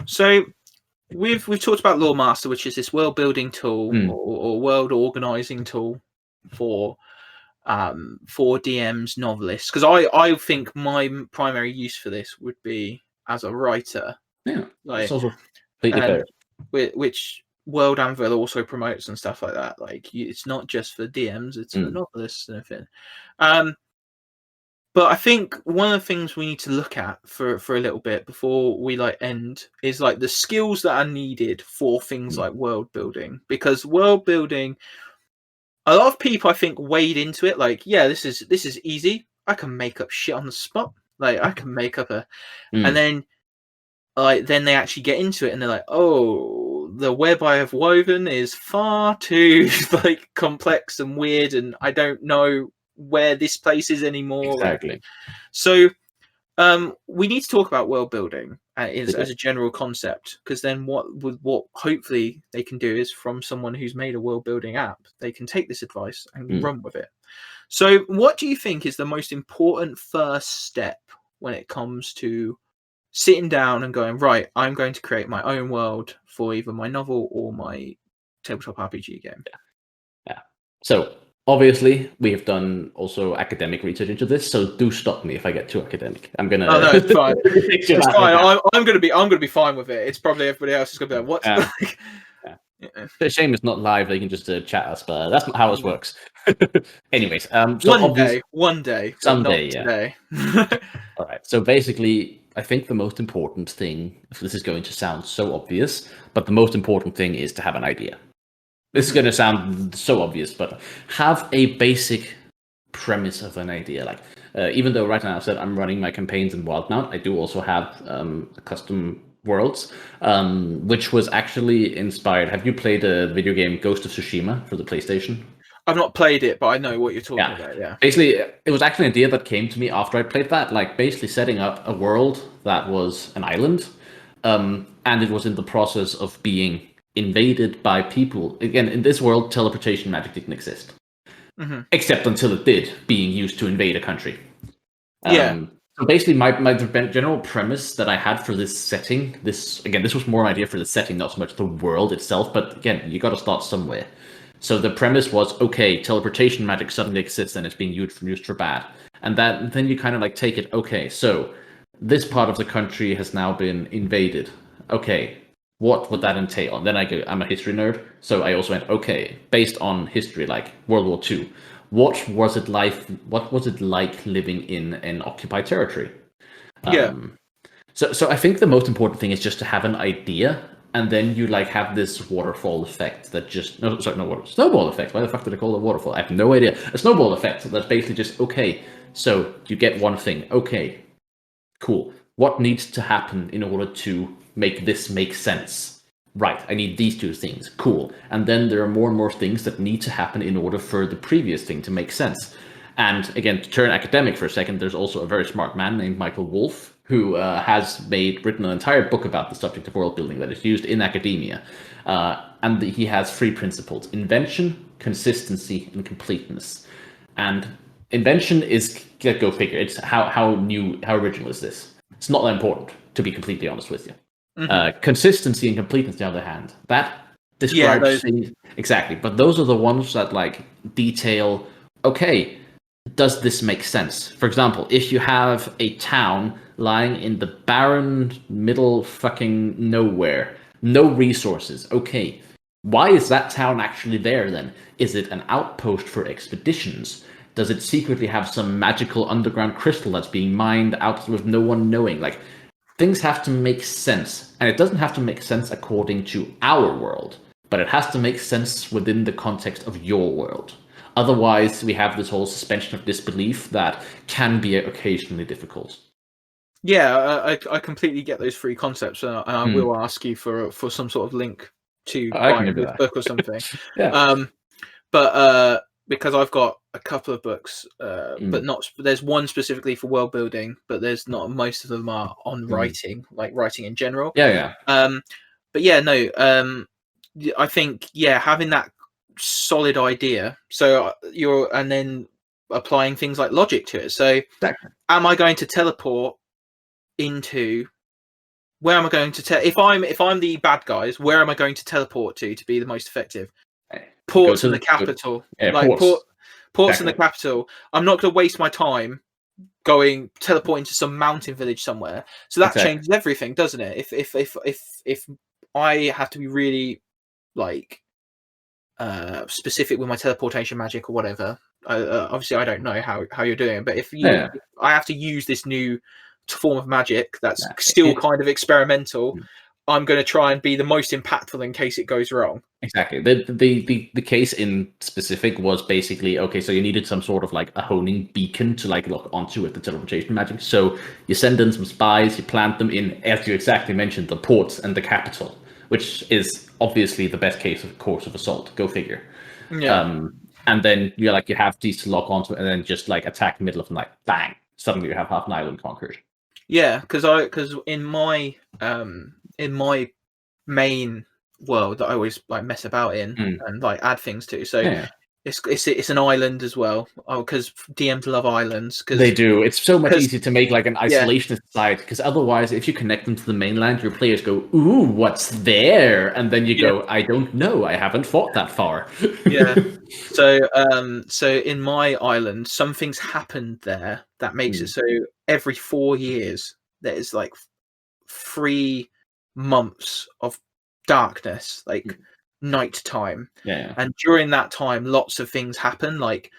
S1: So we've talked about Loremaster, which is this world building tool or world organizing tool for DMs, novelists. Because I think my primary use for this would be as a writer.
S2: Yeah,
S1: like
S2: it's also completely fair.
S1: Which World Anvil also promotes and stuff like that. Like it's not just for DMs, it's for novelists and everything. But I think one of the things we need to look at for a little bit before we end is like the skills that are needed for things like world building. Because world building, a lot of people I think wade into it like, yeah, this is easy. I can make up shit on the spot. Like I can make up and then then they actually get into it and they're like, oh, the web I have woven is far too like complex and weird, and I don't know where this place is anymore.
S2: Exactly.
S1: So we need to talk about world building as a general concept, because then what hopefully they can do is, from someone who's made a world building app, they can take this advice and run with it. So what do you think is the most important first step when it comes to sitting down and going, right, I'm going to create my own world for either my novel or my tabletop RPG game?
S2: Yeah. So obviously we have done also academic research into this, so do stop me if I get too academic. I'm gonna.
S1: Oh no, it's fine. It's fine. I'm gonna be fine with it. It's probably everybody else is gonna be like, what's
S2: It's a shame it's not live. They can just chat us, but that's not how this works. Anyways,
S1: one day,
S2: someday,
S1: today.
S2: All right. So basically, I think the most important thing, if this is going to sound so obvious, but the most important thing is to have an idea. This is going to sound so obvious, but have a basic premise of an idea. Like, even though right now I said I'm running my campaigns in Wildmount, I do also have custom worlds, which was actually inspired. Have you played a video game Ghost of Tsushima for the PlayStation?
S1: I've not played it, but I know what you're talking
S2: Yeah.
S1: about. Yeah.
S2: Basically, it was actually an idea that came to me after I played that. Like basically setting up a world that was an island, and it was in the process of being invaded by people. Again, in this world, teleportation magic didn't exist, except until it did, being used to invade a country. So basically, my general premise that I had for this setting, this was more an idea for the setting, not so much the world itself. But again, you got to start somewhere. So the premise was, okay, teleportation magic suddenly exists and it's being used for bad. And then you kind of like take it, okay, so this part of the country has now been invaded. Okay, what would that entail? And then I'm a history nerd, so I also went, okay, based on history, like World War II, what was it like living in an occupied territory? So I think the most important thing is just to have an idea, and then you like have this waterfall effect that snowball effect. Why the fuck did I call it a waterfall? I have no idea. A snowball effect that's basically just, okay, so you get one thing. Okay, cool. What needs to happen in order to make this make sense? Right, I need these two things. Cool. And then there are more and more things that need to happen in order for the previous thing to make sense. And again, to turn academic for a second, there's also a very smart man named Michael Wolff, who has written an entire book about the subject of world building that is used in academia. And he has 3 principles: invention, consistency, and completeness. And invention is, go figure, it's how original is this? It's not that important, to be completely honest with you. Consistency and completeness, on the other hand, that describes things exactly. But those are the ones that like detail, okay, does this make sense? For example, if you have a town lying in the barren middle fucking nowhere, no resources, okay, why is that town actually there then? Is it an outpost for expeditions? Does it secretly have some magical underground crystal that's being mined out with no one knowing? Like, things have to make sense, and it doesn't have to make sense according to our world, but it has to make sense within the context of your world. Otherwise, we have this whole suspension of disbelief that can be occasionally difficult.
S1: Yeah, I completely get those 3 concepts, and I will ask you for some sort of link to buy this book or something. But because I've got a couple of books, but there's one specifically for world building, but there's not. Most of them are on writing, like writing in general. But yeah, no. I think having that solid idea, so and then applying things like logic to it. So, am I going to teleport into? Where am I going to if I'm the bad guys? Where am I going to teleport to be the most effective? Ports in the capital, ports in the capital. I'm not going to waste my time teleporting to some mountain village somewhere. So that changes everything, doesn't it? If I have to be really like specific with my teleportation magic or whatever, obviously I don't know how you're doing it, but if I have to use this new form of magic that's still kind of experimental, I'm going to try and be the most impactful in case it goes wrong.
S2: Exactly. The case in specific was basically, okay, so you needed some sort of like a honing beacon to like lock onto with the teleportation magic. So you send in some spies, you plant them in, as you exactly mentioned, the ports and the capital, which is obviously the best course of assault. Go figure. And then you have these to lock onto, and then just like attack the middle of the night. Bang! Suddenly you have half an island conquered.
S1: Yeah, because in my main world that I always like mess about in and like add things to. So it's an island as well. Because DMs love islands. Cause
S2: they do. It's so much easier to make like an isolationist site, because otherwise, if you connect them to the mainland, your players go, "Ooh, what's there?" And then you go, "I don't know. I haven't fought that far."
S1: So in my island, some things happened there that makes it so every 4 years there's like 3 months of darkness, like night time. And during that time, lots of things happen, like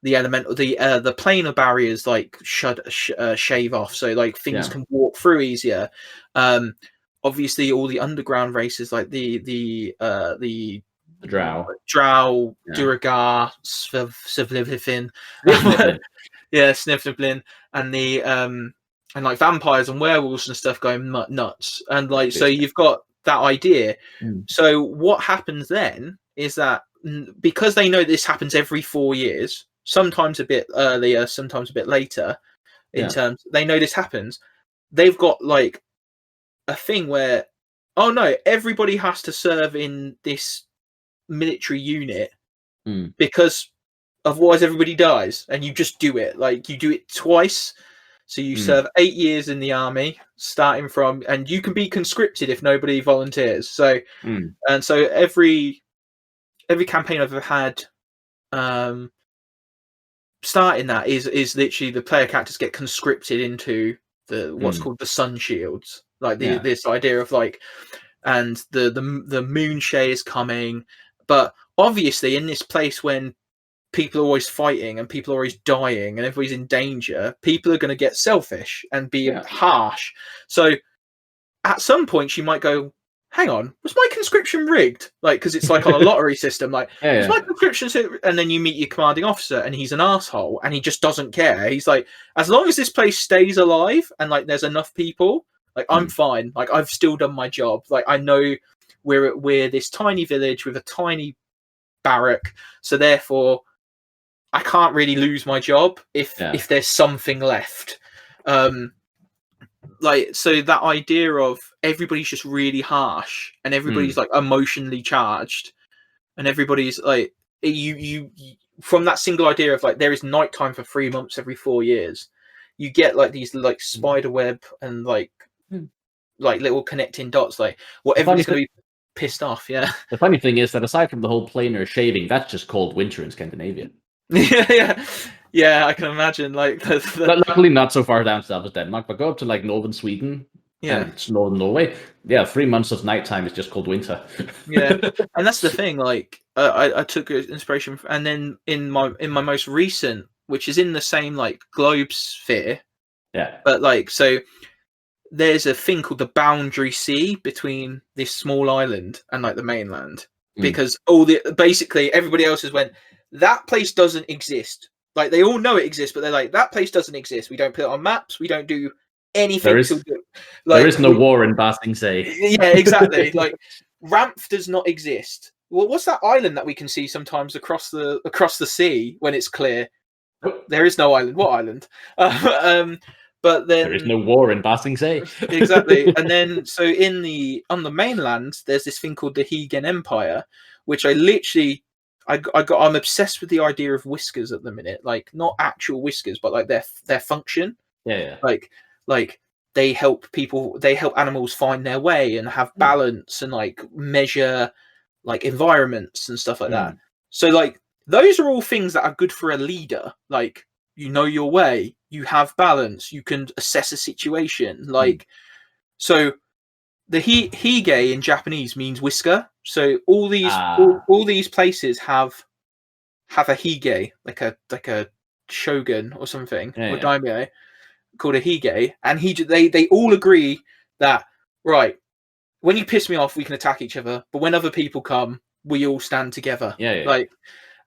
S1: the planar barriers like shave off, so like things can walk through easier. Obviously all the underground races like the
S2: Drow,
S1: Duragar, Svlivin, Snivlin, and the and like vampires and werewolves and stuff going nuts, and like so you've got that idea. So what happens then is that because they know this happens every 4 years, sometimes a bit earlier, sometimes a bit later. In terms, they know this happens. They've got like a thing where, oh no, everybody has to serve in this military unit because otherwise everybody dies, and you just do it. Like you do it twice. So you serve 8 years in the army, starting from, and you can be conscripted if nobody volunteers. So and so every campaign I've ever had, starting that is literally the player characters get conscripted into the what's called the sun shields, like this idea of like, and the moon shade is coming, but obviously in this place when people are always fighting and people are always dying and everybody's in danger, people are going to get selfish and be harsh. So at some point she might go, hang on, was my conscription rigged? Like, because it's like on a lottery system, like, was my conscription? And then you meet your commanding officer and he's an asshole and he just doesn't care. He's like, as long as this place stays alive and like there's enough people, like I'm fine. Like I've still done my job. Like I know we're this tiny village with a tiny barrack, so therefore I can't really lose my job if there's something left. Like, so that idea of everybody's just really harsh and everybody's like emotionally charged, and everybody's like, you from that single idea of like there is nighttime for 3 months every 4 years, you get like these like spider web and like little connecting dots, like what everybody's going to be pissed off.
S2: The funny thing is that aside from the whole planar shaving, that's just called winter in Scandinavia.
S1: Yeah, I can imagine. Like,
S2: but luckily not so far down south as Denmark, but go up to like northern Sweden, and northern Norway. 3 months of nighttime is just called winter.
S1: And that's the thing. Like, I took inspiration, and then in my most recent, which is in the same like globe sphere, but like, so there's a thing called the boundary sea between this small island and like the mainland, because basically everybody else has went, that place doesn't exist. Like they all know it exists, but they're like, that place doesn't exist. We don't put it on maps. We don't do anything.
S2: There is no war in Basing Sea.
S1: Yeah, exactly. Like Ramp does not exist. Well, what's that island that we can see sometimes across the sea when it's clear? There is no island. What island? But then
S2: there is no war in Basing Sea.
S1: Exactly. And then so on the mainland, there's this thing called the Hegen Empire, which I'm obsessed with the idea of whiskers at the minute. Like not actual whiskers, but like their function. Like they help animals find their way and have balance and like measure like environments and stuff like that. So like those are all things that are good for a leader. Like, you know your way, you have balance, you can assess a situation. Like, so the hige in Japanese means whisker. So all these places have a hige, like a shogun or something, or daimyo, called a hige, and they all agree that, right, when you piss me off, we can attack each other, but when other people come, we all stand together. Like,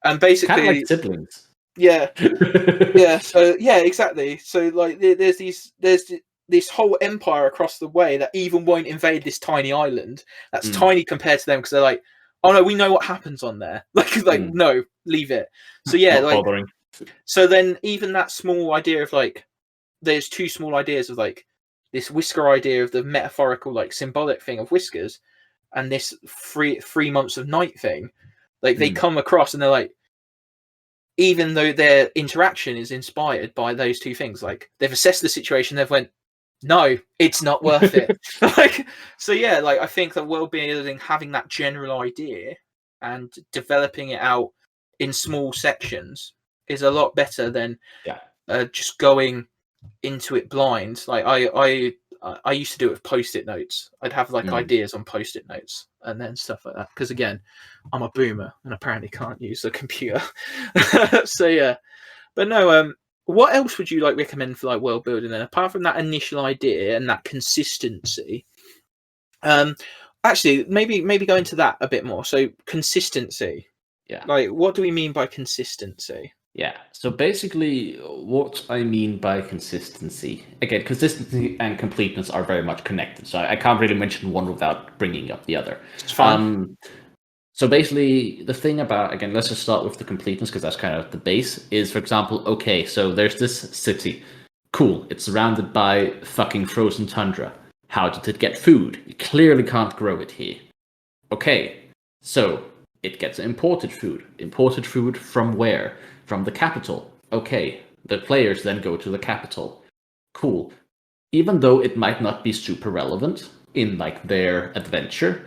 S1: and basically
S2: kind of like siblings.
S1: So exactly. So like there's this whole empire across the way that even won't invade this tiny island that's tiny compared to them, because they're like, oh no, we know what happens on there. No, leave it. So
S2: bothering.
S1: So then even that small idea of like, there's two small ideas of like this whisker idea of the metaphorical like symbolic thing of whiskers, and this 3 months of night thing, like they come across and they're like, even though their interaction is inspired by those two things, like they've assessed the situation, they've went, no, it's not worth it. Like, so like I think that world building, having that general idea and developing it out in small sections is a lot better than just going into it blind. Like I used to do it with post-it notes. I'd have like ideas on post-it notes and then stuff like that, because again, I'm a boomer and apparently can't use a computer. So but no, what else would you like recommend for like world building then, apart from that initial idea and that consistency? Actually, maybe go into that a bit more. So consistency, like what do we mean by consistency?
S2: So basically what I mean by consistency, again, consistency and completeness are very much connected, so I can't really mention one without bringing up the other.
S1: It's fine.
S2: So basically, the thing about, again, let's just start with the completeness because that's kind of the base, is, for example, okay, so there's this city. Cool, it's surrounded by fucking frozen tundra. How did it get food? You clearly can't grow it here. Okay, so it gets imported food. Imported food from where? From the capital. Okay, the players then go to the capital. Cool. Even though it might not be super relevant in like their adventure,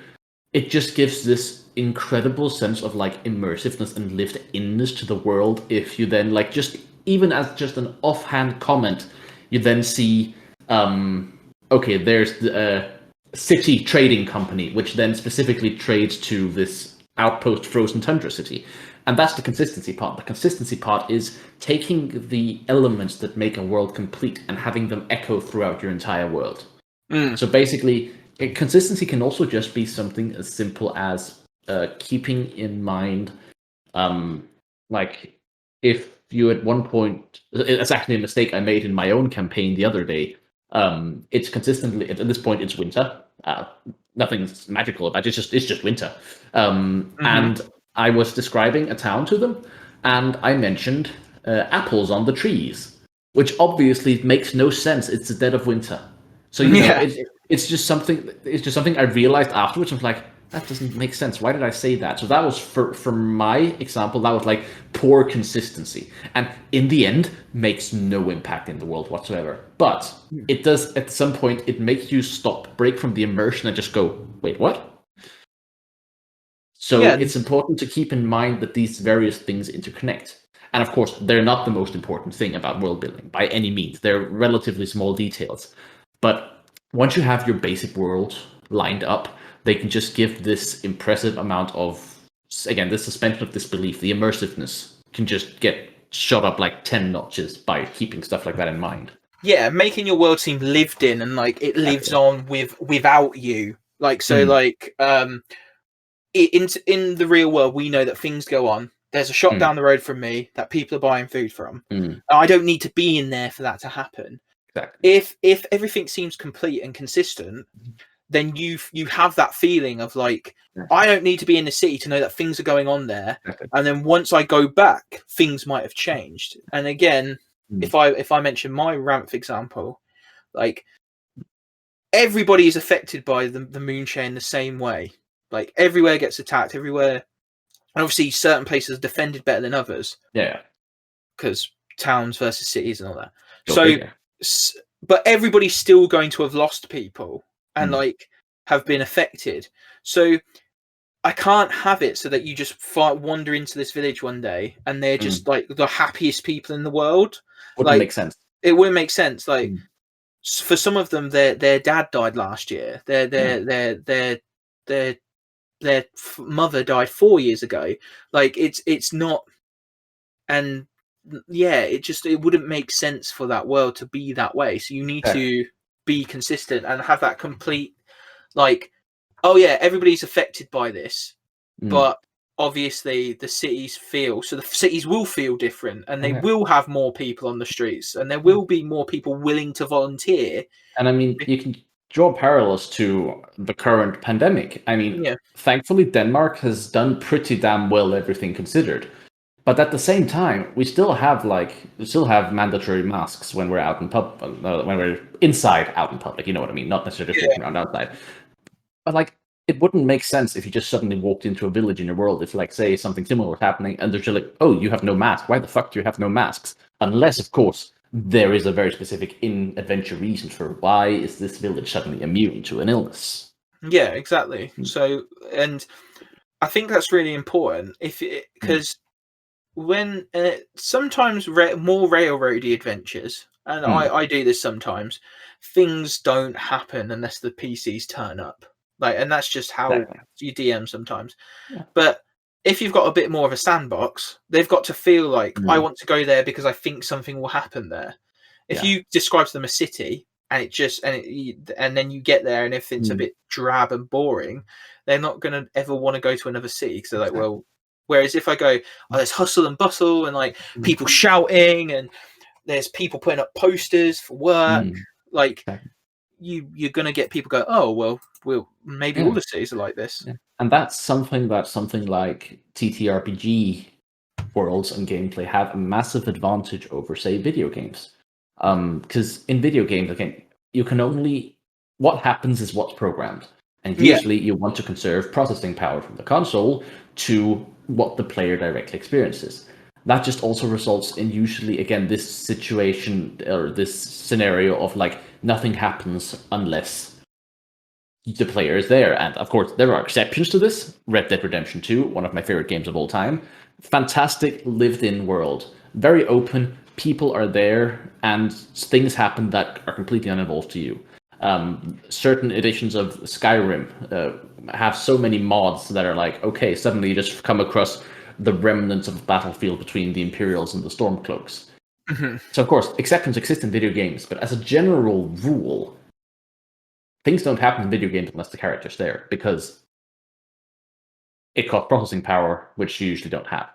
S2: it just gives this incredible sense of like immersiveness and lived inness to the world. If you then like just even as just an offhand comment, you then see okay, there's the city trading company, which then specifically trades to this outpost frozen tundra city. And that's the consistency part. The consistency part is taking the elements that make a world complete and having them echo throughout your entire world. So basically, consistency can also just be something as simple as keeping in mind, like, if you at one point, it's actually a mistake I made in my own campaign the other day. It's consistently, at this point, it's winter. Nothing's magical about it. It's just winter. And I was describing a town to them, and I mentioned apples on the trees, which obviously makes no sense. It's the dead of winter. So you know, it's just something. It's just something I realized afterwards. I was like, that doesn't make sense. Why did I say that? So that was for my example. That was like poor consistency, and in the end, makes no impact in the world whatsoever. But it does at some point. It makes you break from the immersion, and just go, wait, what? So it's important to keep in mind that these various things interconnect. And of course, they're not the most important thing about world building by any means. They're relatively small details. But once you have your basic world lined up, they can just give this impressive amount of, again, the suspension of disbelief, the immersiveness can just get shot up like 10 notches by keeping stuff like that in mind.
S3: Yeah, making your world seem lived in and like it lives on without you. Like, so like in the real world, we know that things go on. There's a shop down the road from me that people are buying food from. I don't need to be in there for that to happen.
S2: Exactly.
S3: If everything seems complete and consistent, then you have that feeling of like, I don't need to be in the city to know that things are going on there. And then once I go back, things might have changed. And again, if I mention my Ramp example, like everybody is affected by the moon chain the same way. Like everywhere gets attacked, everywhere. And obviously certain places are defended better than others.
S2: Yeah.
S3: Because towns versus cities and all that. But everybody's still going to have lost people and like have been affected. So I can't have it so that you just wander into this village one day and they're just like the happiest people in the world.
S2: Wouldn't make sense.
S3: It wouldn't make sense. Like for some of them, their dad died last year. Their mother died 4 years ago. Like it's not, and yeah, it wouldn't make sense for that world to be that way. So you need to be consistent and have that complete, like, oh yeah, everybody's affected by this, but obviously the cities will feel different, and they will have more people on the streets, and there will be more people willing to volunteer.
S2: And I mean, you can draw parallels to the current pandemic. I mean, thankfully Denmark has done pretty damn well, everything considered. But at the same time, we still have mandatory masks when we're out in public, when we're inside out in public. You know what I mean? Not necessarily just walking around outside. But like, it wouldn't make sense if you just suddenly walked into a village in your world. If, like, say something similar was happening, and they're just like, "Oh, you have no mask. Why the fuck do you have no masks?" Unless, of course, there is a very specific in-adventure reason for why is this village suddenly immune to an illness.
S3: Yeah, exactly. So, and I think that's really important because when sometimes more railroady adventures, and I do this sometimes, things don't happen unless the PCs turn up. Like, and that's just how you DM sometimes. But if you've got a bit more of a sandbox, they've got to feel like I want to go there because I think something will happen there. If you describe to them a city and and then you get there and if it's a bit drab and boring, they're not going to ever want to go to another city because they're like, well. Whereas if I go, there's hustle and bustle and like people shouting and there's people putting up posters for work, like you're gonna get people go, oh well, maybe all the cities are like this.
S2: Yeah. And that's something like TTRPG worlds and gameplay have a massive advantage over, say, video games. Because in video games, again, you can only what happens is what's programmed, and usually you want to conserve processing power from the console to what the player directly experiences. That just also results in usually, again, this situation or this scenario of like nothing happens unless the player is there. And of course, there are exceptions to this. Red Dead Redemption 2, one of my favorite games of all time. Fantastic lived-in world. Very open. People are there, and things happen that are completely uninvolved to you. Certain editions of Skyrim have so many mods that are like, okay, suddenly you just come across the remnants of a battlefield between the Imperials and the Stormcloaks. So, of course, exceptions exist in video games, but as a general rule, things don't happen in video games unless the character's there, because it costs processing power, which you usually don't have.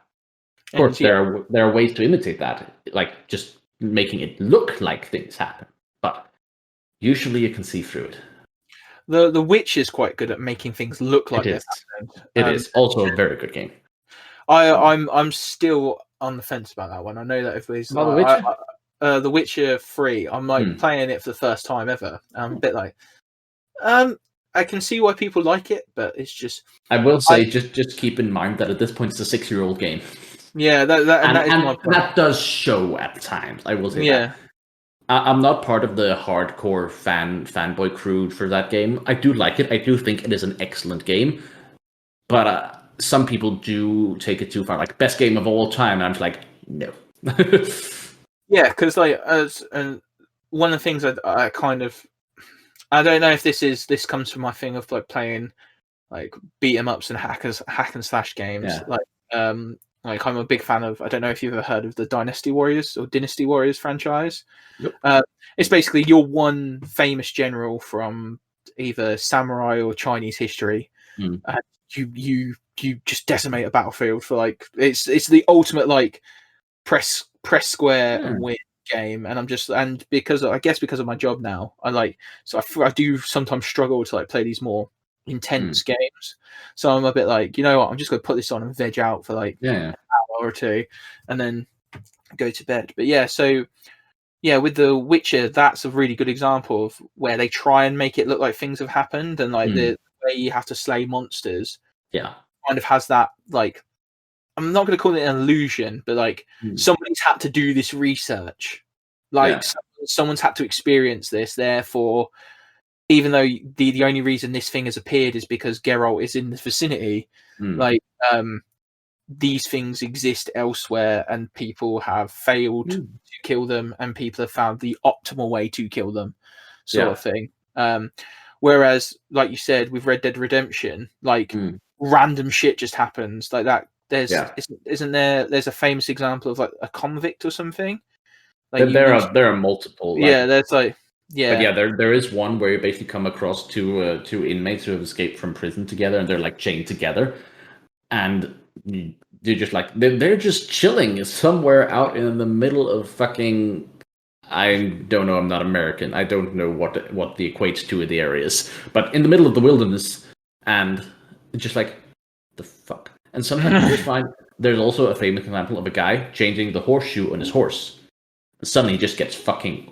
S2: Of course, there are ways to imitate that, like just making it look like things happen, but usually you can see through it.
S3: The Witch is quite good at making things look like
S2: it is also a very good game.
S3: I'm still on the fence about that one. I know that if it's
S2: The Witcher?
S3: The Witcher 3, I'm like playing it for the first time ever. I'm a bit like, I can see why people like it, but it's just.
S2: I will say, just keep in mind that at this point it's a 6-year-old game.
S3: Yeah,
S2: that does show at times. I will say that. I'm not part of the hardcore fanboy crew for that game. I do like it. I do think it is an excellent game, but some people do take it too far. Like, best game of all time, and I'm just like, no.
S3: Yeah, because like one of the things I kind of, I don't know if this comes from my thing of like playing like beat 'em ups and hack and slash games.
S2: Yeah.
S3: Like I'm a big fan of. I don't know if you've ever heard of the Dynasty Warriors or Dynasty Warriors franchise.
S2: Yep.
S3: It's basically you're one famous general from either samurai or Chinese history. You just decimate a battlefield for like it's the ultimate like press square and win game. And and because of my job now, I do sometimes struggle to like play these more intense games. So I'm a bit like, you know what, I'm just gonna put this on and veg out for like an hour or two and then go to bed. But with the Witcher, that's a really good example of where they try and make it look like things have happened, and like the way you have to slay monsters kind of has that, like, I'm not going to call it an illusion, but like somebody's had to do this research, like someone's had to experience this, therefore even though the only reason this thing has appeared is because Geralt is in the vicinity, these things exist elsewhere and people have failed to kill them, and people have found the optimal way to kill them, sort of thing. Whereas, like you said, with Red Dead Redemption, like random shit just happens like that. There's there's a famous example of like a convict or something. Like
S2: there are multiple.
S3: There's like. Yeah,
S2: but there is one where you basically come across two inmates who have escaped from prison together, and they're like chained together, and you're just like they're just chilling somewhere out in the middle of fucking. I don't know. I'm not American. I don't know what the equates to in the areas, but in the middle of the wilderness, and just like the fuck. And sometimes you just find there's also a famous example of a guy changing the horseshoe on his horse. And suddenly he just gets fucking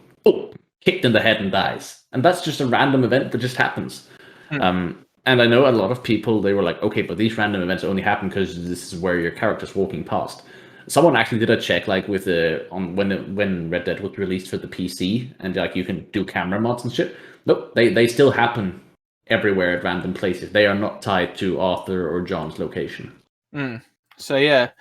S2: kicked in the head and dies. And that's just a random event that just happens. And I know a lot of people, they were like, okay, but these random events only happen because this is where your character's walking past. Someone actually did a check, like with when Red Dead was released for the PC, and like you can do camera mods and shit. Nope, they still happen everywhere at random places. They are not tied to Arthur or John's location.
S3: So yeah.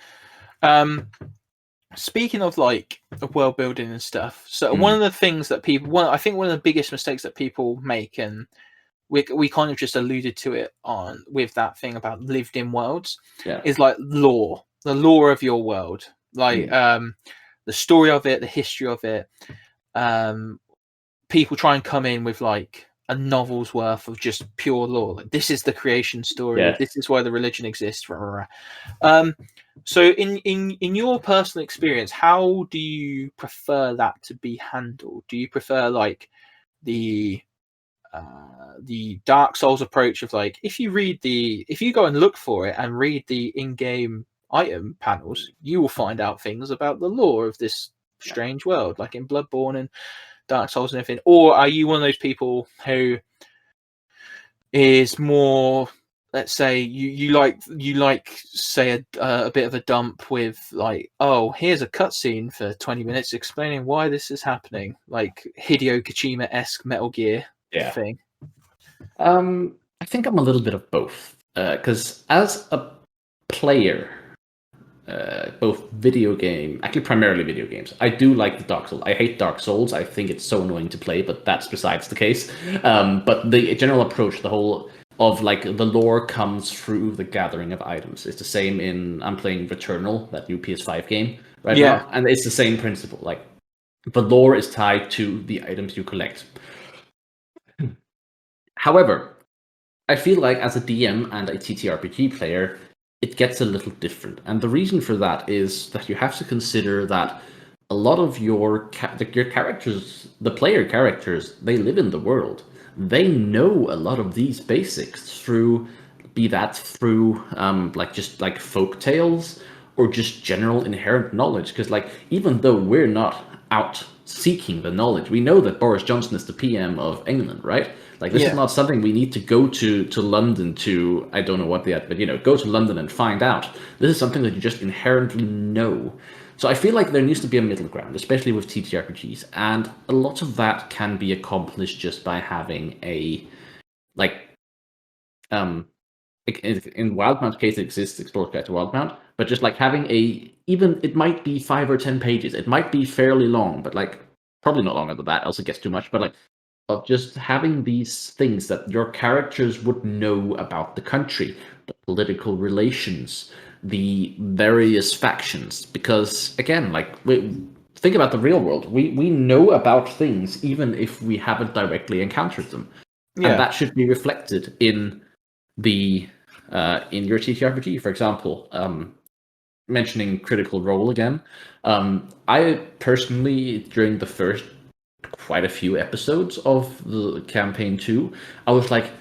S3: Speaking of like world building and stuff, so one of the things that I think one of the biggest mistakes that people make, and we kind of just alluded to it with that thing about lived in worlds, is like lore, the lore of your world, like the story of it, the history of it. People try and come in with like a novel's worth of just pure lore. Like, this is the creation story. This is why the religion exists. So in your personal experience, how do you prefer that to be handled? Do you prefer like the the Dark Souls approach of like, if you go and look for it and read the in-game item panels, you will find out things about the lore of this strange world, like in Bloodborne and Dark Souls and everything. Or are you one of those people who is more, let's say, you like say a bit of a dump with like, oh, here's a cutscene for 20 minutes explaining why this is happening, like Hideo Kojima-esque Metal Gear thing?
S2: I think I'm a little bit of both, because as a player, both actually primarily video games, I do like the Dark Souls. I hate Dark Souls. I think it's so annoying to play, but that's besides the case. But the general approach, the whole of like the lore comes through the gathering of items. It's the same I'm playing Returnal, that new PS5 game right now, and it's the same principle. Like the lore is tied to the items you collect. However, I feel like as a DM and a TTRPG player, it gets a little different. And the reason for that is that you have to consider that a lot of your characters, the player characters, they live in the world. They know a lot of these basics through like folk tales or just general inherent knowledge. Because like, even though we're not out seeking the knowledge, we know that Boris Johnson is the PM of England, right? Like, this is not something we need to go to London to, I don't know what but go to London and find out. This is something that you just inherently know. So I feel like there needs to be a middle ground, especially with TTRPGs, and a lot of that can be accomplished just by having a, like, in Wildmount's case, it exists, Explorer's Guide to Wildmount, but just like having even it might be 5 or 10 pages, it might be fairly long, but like probably not longer than that, else it gets too much, but like of just having these things that your characters would know about the country, the political relations, the various factions. Because again, like, think about the real world. We know about things even if we haven't directly encountered them, and that should be reflected in the in your TTRPG. For example, mentioning Critical Role again, I personally, during the first quite a few episodes of the campaign 2, I was like,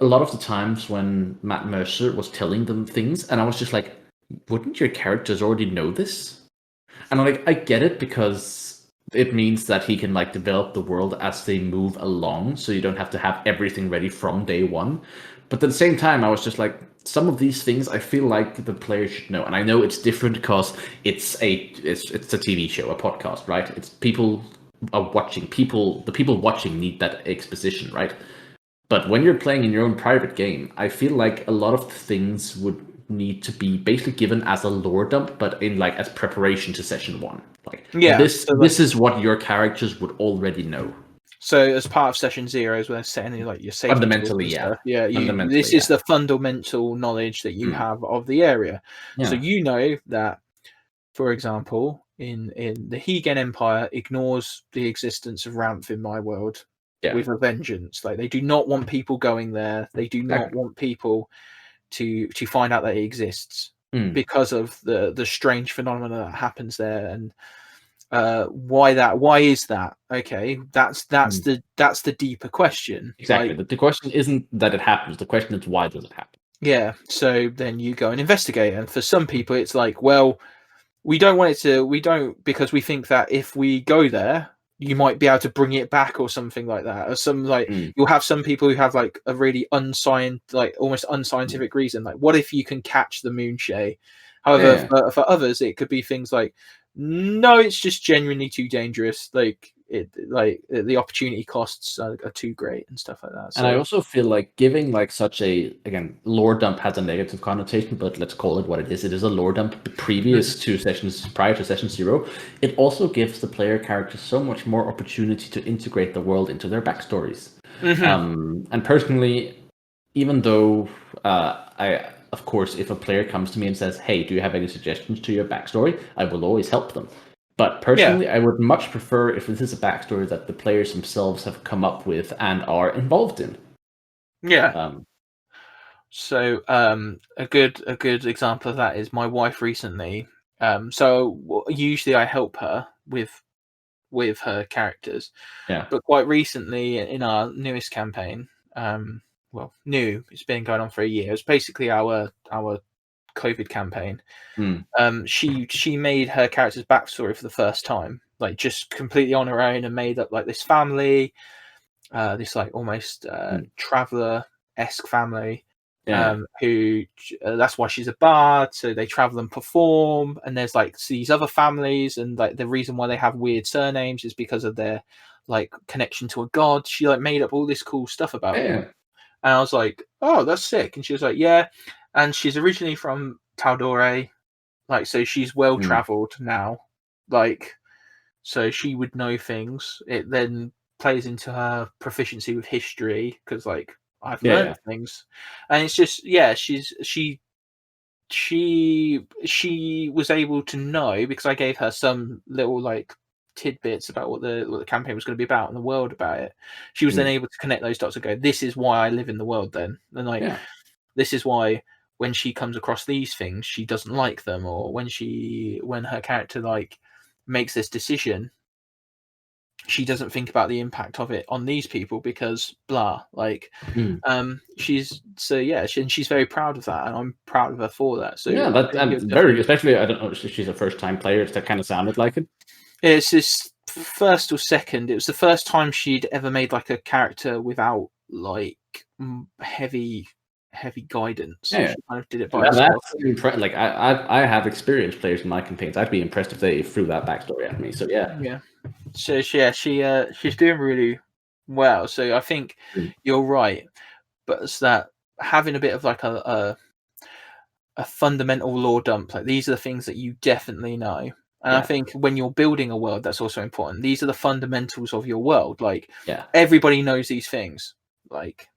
S2: a lot of the times when Matt Mercer was telling them things, and I was just like, wouldn't your characters already know this? And I'm like, I get it, because it means that he can like develop the world as they move along, so you don't have to have everything ready from day one. But at the same time, I was just like, some of these things I feel like the player should know. And I know it's different because it's a TV show, a podcast, right? It's people are watching. The people watching need that exposition, right? But when you're playing in your own private game, I feel like a lot of things would need to be basically given as a lore dump, but in like as preparation to session 1. Like, this is what your characters would already know.
S3: So as part of session 0, as we're setting like your safety
S2: fundamentally,
S3: stuff, this is the fundamental knowledge that you have of the area. So you know that, for example, in the Hegen Empire ignores the existence of Ramp in my world with a vengeance. Like, they do not want people going there. They do not want people to find out that it exists because of the strange phenomena that happens there. And why is that? Okay, that's the deeper question.
S2: Exactly.
S3: Like,
S2: the question isn't that it happens. The question is, why does it happen?
S3: Yeah. So then you go and investigate. And for some people, it's like, well, we don't, because we think that if we go there, you might be able to bring it back or something like that. Or some, like, you'll have some people who have like a really almost unscientific reason. Like, what if you can catch the Moonshay? However, for others, it could be things like, no, it's just genuinely too dangerous. Like, the opportunity costs are too great and stuff like that.
S2: So, and I also feel like giving like such a, again, lore dump has a negative connotation, but let's call it what it is. It is a lore dump prior to session 0. It also gives the player characters so much more opportunity to integrate the world into their backstories. And personally, even though of course, if a player comes to me and says, hey, do you have any suggestions to your backstory? I will always help them. But personally, I would much prefer if this is a backstory that the players themselves have come up with and are involved in.
S3: So a good example of that is my wife recently. So usually I help her with with her characters.
S2: Yeah.
S3: But quite recently, in our newest campaign, it's been going on for a year. It's basically our COVID campaign. She made her character's backstory for the first time, like just completely on her own, and made up like this family, this like almost traveler-esque family. Who that's why she's a bard, so they travel and perform, and there's like these other families, and like the reason why they have weird surnames is because of their like connection to a god. She like made up all this cool stuff about them, and I was like, oh, that's sick. And she was like, yeah, and she's originally from Taldore, like, so she's well traveled now, like, so she would know things. It then plays into her proficiency with history, because like I've learned things, and it's just she was able to know, because I gave her some little like tidbits about what the campaign was going to be about and the world about it. She was then able to connect those dots and go, this is why I live in the world then, and like this is why when she comes across these things she doesn't like them, or when her character like makes this decision, she doesn't think about the impact of it on these people because blah, like she's very proud of that, and I'm proud of her for that. So
S2: especially, I don't know if she's a first time player, that kind of sounded like it.
S3: It's this first or second. It was the first time she'd ever made like a character without like heavy guidance. She kind of did it by herself.
S2: Like I have experienced players in my campaigns. I'd be impressed if they threw that backstory at me. So
S3: So she's doing really well. So I think you're right, but it's that having a bit of like a fundamental lore dump. Like these are the things that you definitely know. And I think when you're building a world, that's also important. These are the fundamentals of your world. Like everybody knows these things. Like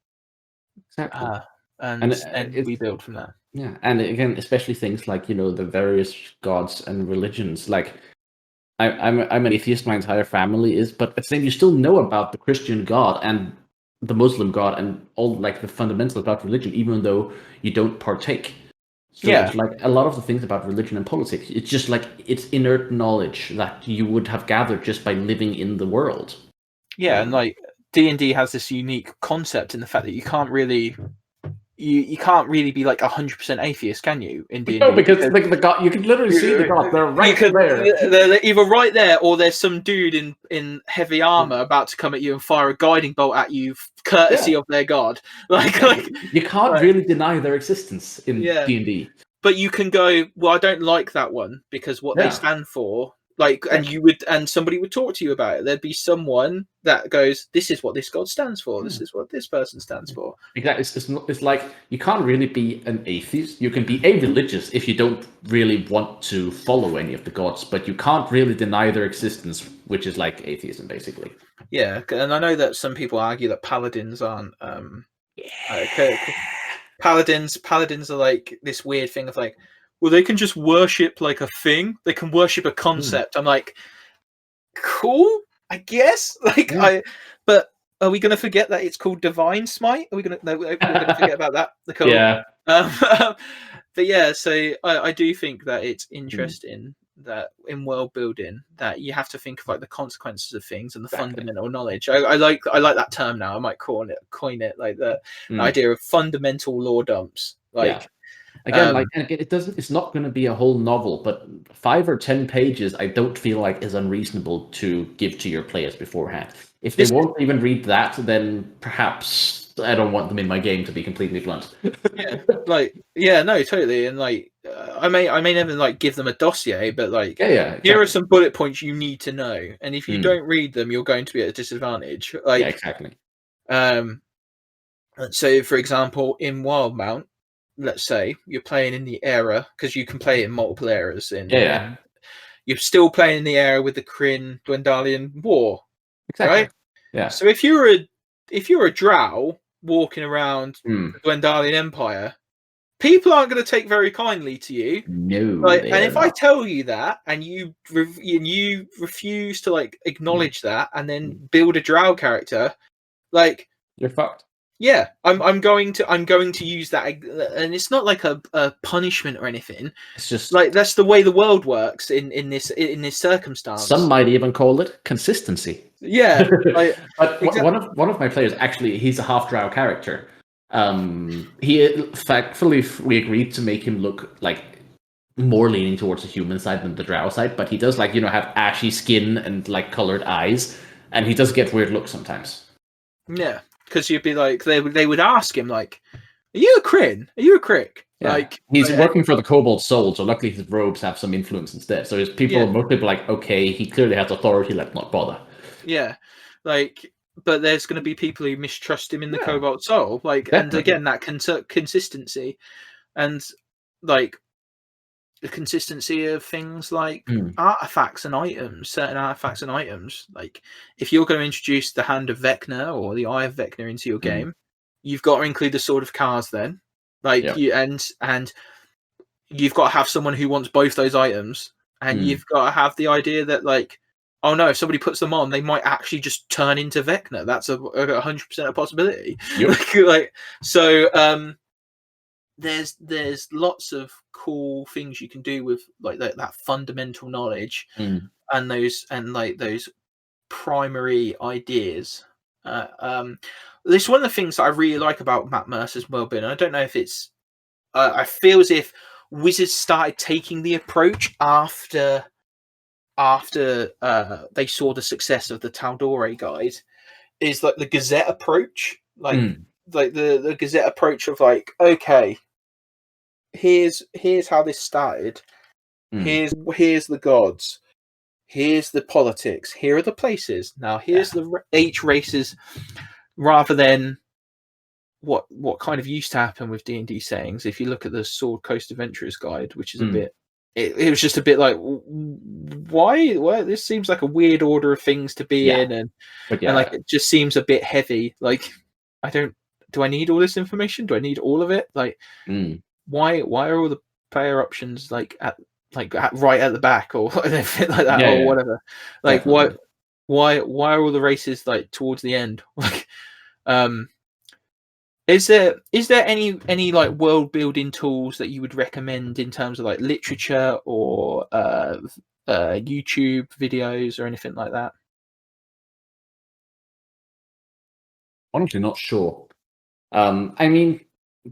S2: exactly.
S3: And we build from that.
S2: Yeah, and again, especially things like the various gods and religions. Like I'm an atheist. My entire family is, but at the same, you still know about the Christian God and the Muslim God and all like the fundamentals about religion, even though you don't partake. So it's like a lot of the things about religion and politics, it's just like it's inert knowledge that you would have gathered just by living in the world.
S3: Yeah, and like D&D has this unique concept in the fact that you can't really you can't really be like 100% atheist, can you? In D&D,
S2: no, because the god, you can literally see the god. They're right there.
S3: They're either right there, or there's some dude in heavy armor about to come at you and fire a guiding bolt at you, courtesy of their god. Like
S2: you can't really deny their existence in D&D.
S3: But you can go, well, I don't like that one because what they stand for. Like, and somebody would talk to you about it. There'd be someone that goes, "This is what this god stands for. This is what this person stands for."
S2: Exactly. It's like you can't really be an atheist. You can be a-religious if you don't really want to follow any of the gods, but you can't really deny their existence, which is like atheism, basically.
S3: Yeah, and I know that some people argue that paladins aren't. Paladins are like this weird thing of like, well, they can just worship like a thing. They can worship a concept. I'm like, cool, I guess. Like but are we going to forget that it's called Divine Smite? Are we going to? No, we're going to forget about that. Cool.
S2: Yeah.
S3: But yeah, so I do think that it's interesting that in world building that you have to think of like the consequences of things and the fundamental knowledge. I like that term now. I might coin it like the idea of fundamental lore dumps. Like.
S2: Again, it's not going to be a whole novel, but 5 or 10 pages I don't feel like is unreasonable to give to your players beforehand. If they won't even read that, then perhaps I don't want them in my game, to be completely blunt.
S3: No, totally. And like I may never like give them a dossier, but like
S2: exactly.
S3: Here are some bullet points you need to know, and if you don't read them, you're going to be at a disadvantage. Like
S2: exactly.
S3: So for example, in Wildmount, let's say you're playing in the era, because you can play in multiple eras. You're still playing in the era with the Kryn Dwendalian War, right?
S2: Yeah.
S3: So if you're a drow walking around the Dwendalian Empire, people aren't going to take very kindly to you.
S2: No.
S3: And if I tell you that, and you refuse to like acknowledge that, and then build a drow character, like
S2: you're fucked.
S3: Yeah, I'm going to use that, and it's not like a punishment or anything.
S2: It's just
S3: Like that's the way the world works in this circumstance.
S2: some might even call it consistency.
S3: Yeah,
S2: but one of my players, actually, he's a half drow character. He factfully we agreed to make him look like more leaning towards the human side than the drow side, but he does have ashy skin and like colored eyes, and he does get weird looks sometimes.
S3: Yeah, because you'd be like, they would ask him like, "Are you a Kryn? Are you a Crick?"
S2: Yeah.
S3: Like
S2: he's working for the Kobold Soul, so luckily his robes have some influence instead. So most people like, okay, he clearly has authority, let's not bother.
S3: Yeah, like, but there's going to be people who mistrust him in the Kobold Soul, like,
S2: Definitely.
S3: and again that consistency, and like the consistency of things like artifacts and items, certain artifacts and items. Like, if you're going to introduce the Hand of Vecna or the Eye of Vecna into your game, you've got to include the Sword of Kars. Then, like, you and you've got to have someone who wants both those items, and you've got to have the idea that, like, oh no, if somebody puts them on, they might actually just turn into Vecna. That's 100% a possibility.
S2: Yep.
S3: There's lots of cool things you can do with like that fundamental knowledge and those primary ideas. This one of the things that I really like about Matt Mercer's worldbuilding. I don't know if it's. I feel as if Wizards started taking the approach after they saw the success of the Tal'Dorei guide, is like the Gazette approach, like the Gazette approach of like, okay, here's how this started. Here's the gods. Here's the politics. Here are the places. Now here's the H races, rather than what kind of used to happen with D&D sayings. If you look at the Sword Coast Adventurers guide, which is a bit, it was just a bit like, why? Well, this seems like a weird order of things to be in, and like it just seems a bit heavy. Like, do I need all this information? Do I need all of it? Like, why are all the player options like right at the back or anything like that, or whatever? Like, definitely. why are all the races like towards the end? Like, is there any like world building tools that you would recommend in terms of like literature or YouTube videos or anything like that?
S2: Honestly, not sure. I mean,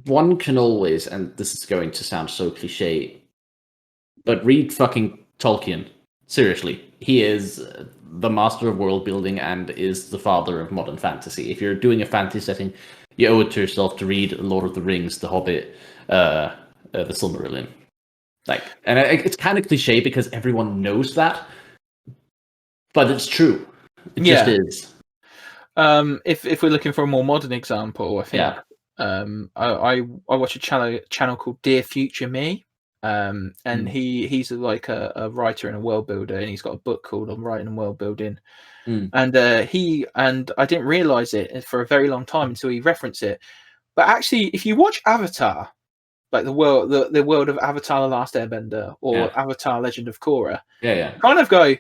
S2: one can always, and this is going to sound so cliche, but read fucking Tolkien. Seriously, he is the master of world building and is the father of modern fantasy. If you're doing a fantasy setting, you owe it to yourself to read Lord of the Rings, The Hobbit, the Silmarillion. Like, and it's kind of cliche because everyone knows that, but it's true. It just is.
S3: If we're looking for a more modern example, I think I watch a channel called Dear Future Me, and he's like a writer and a world builder, and he's got a book called On Writing and World Building. And I didn't realize it for a very long time until he referenced it. But actually, if you watch Avatar, like the world of Avatar: The Last Airbender or Avatar: Legend of Korra, kind of go,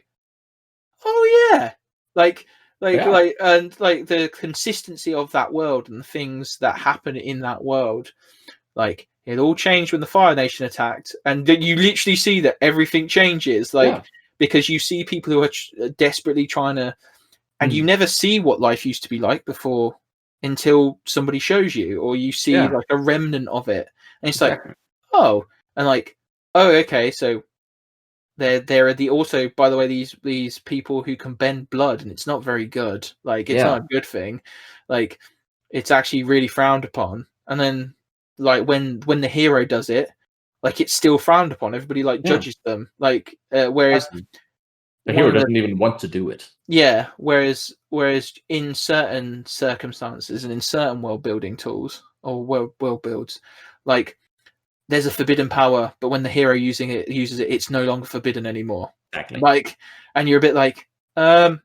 S3: oh yeah, like and like the consistency of that world and the things that happen in that world, like it all changed when the Fire Nation attacked, and then you literally see that everything changes, like because you see people who are desperately trying to, and you never see what life used to be like before until somebody shows you, or you see like a remnant of it, and it's like, oh, and like, oh, okay, so there are also, by the way, these people who can bend blood, and it's not very good. Like, it's not a good thing. Like, it's actually really frowned upon. And then, like, when the hero does it, like, it's still frowned upon. Everybody like judges them. Like, whereas
S2: the hero doesn't even want to do it.
S3: Yeah. Whereas in certain circumstances and in certain world building tools or world builds, like, there's a forbidden power, but when the hero uses it, it's no longer forbidden anymore.
S2: Exactly.
S3: Like, and you're a bit like,
S2: yeah.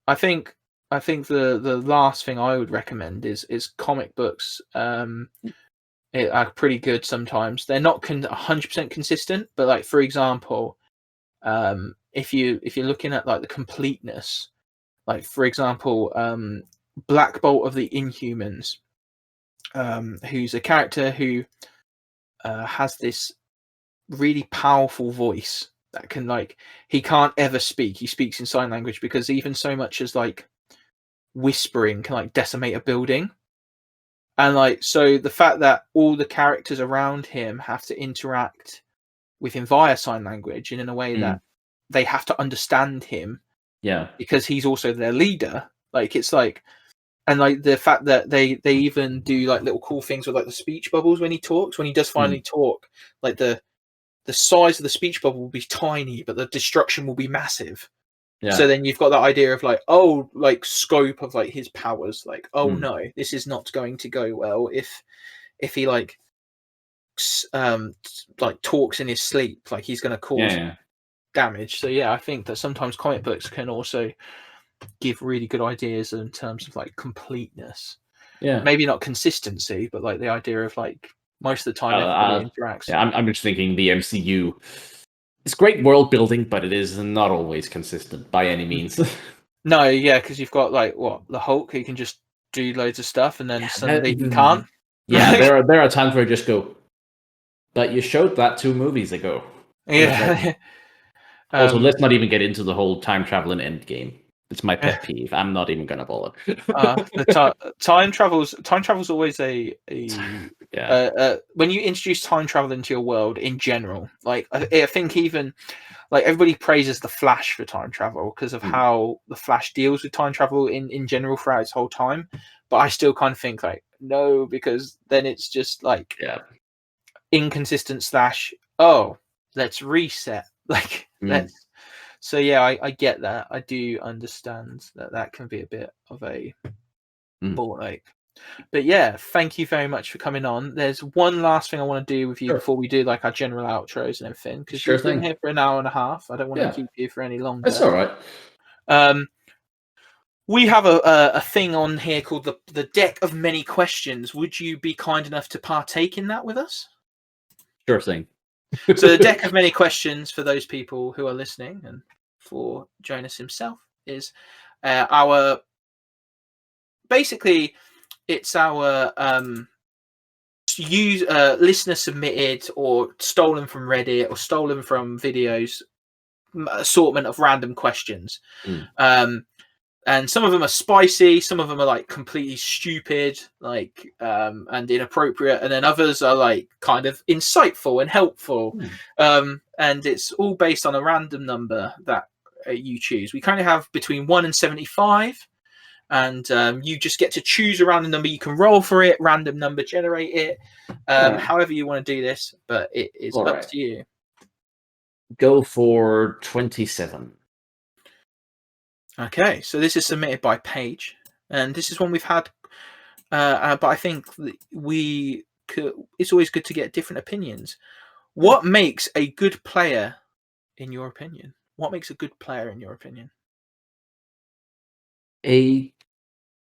S3: I think the last thing I would recommend is comic books. It are pretty good sometimes. They're not 100% consistent, but like, for example, if you're looking at like the completeness, like, for example, Black Bolt of the Inhumans, who's a character who has this really powerful voice that can, like, he can't ever speak. He speaks in sign language because even so much as like whispering can like decimate a building. And like, so the fact that all the characters around him have to interact with him via sign language and in a way that they have to understand him, because he's also their leader. Like, it's like, and like the fact that they even do like little cool things with like the speech bubbles when he talks. When he does finally talk, like the size of the speech bubble will be tiny, but the destruction will be massive. So then you've got that idea of like, oh, like scope of like his powers. Like, oh no, this is not going to go well if he like talks in his sleep. Like, he's going to cause damage. So yeah, I think that sometimes comic books can also give really good ideas in terms of like completeness. Maybe not consistency, but like the idea of like most of the time everybody interacts.
S2: I'm just thinking the MCU. It's great world building, but it is not always consistent by any means.
S3: No, yeah, because you've got like the Hulk, who can just do loads of stuff, and then suddenly he can't.
S2: Yeah, there are times where I just go, but you showed that 2 movies ago.
S3: Yeah.
S2: Also, let's not even get into the whole time travel in Endgame. It's my pet peeve. I'm not even gonna bother.
S3: Time travel's always a when you introduce time travel into your world in general. Like, I think even like everybody praises the Flash for time travel because of how the Flash deals with time travel in general throughout its whole time. But I still kind of think like, no, because then it's just like inconsistent / oh, let's reset. Like, let's. So yeah, I get that. I do understand that can be a bit of a ball ache. But yeah, thank you very much for coming on. There's one last thing I want to do with you before we do like our general outros and everything, because you've been here for an hour and a half. I don't want to keep you for any longer.
S2: That's all right.
S3: We have a thing on here called the Deck of Many Questions. Would you be kind enough to partake in that with us?
S2: Sure thing.
S3: So the Deck of Many Questions, for those people who are listening and for Jonas himself, is our basically it's our listener submitted or stolen from Reddit or stolen from videos assortment of random questions. And some of them are spicy, some of them are like completely stupid, like and inappropriate, and then others are like kind of insightful and helpful. And it's all based on a random number that you choose. We kind of have between 1 and 75, and you just get to choose a random number. You can roll for it, random number, generate it, however you want to do this, but it is up to you.
S2: Go for 27.
S3: Okay, so this is submitted by Paige, and this is one we've had, but I think it's always good to get different opinions. What makes a good player, in your opinion? What makes a good player, in your opinion?
S2: A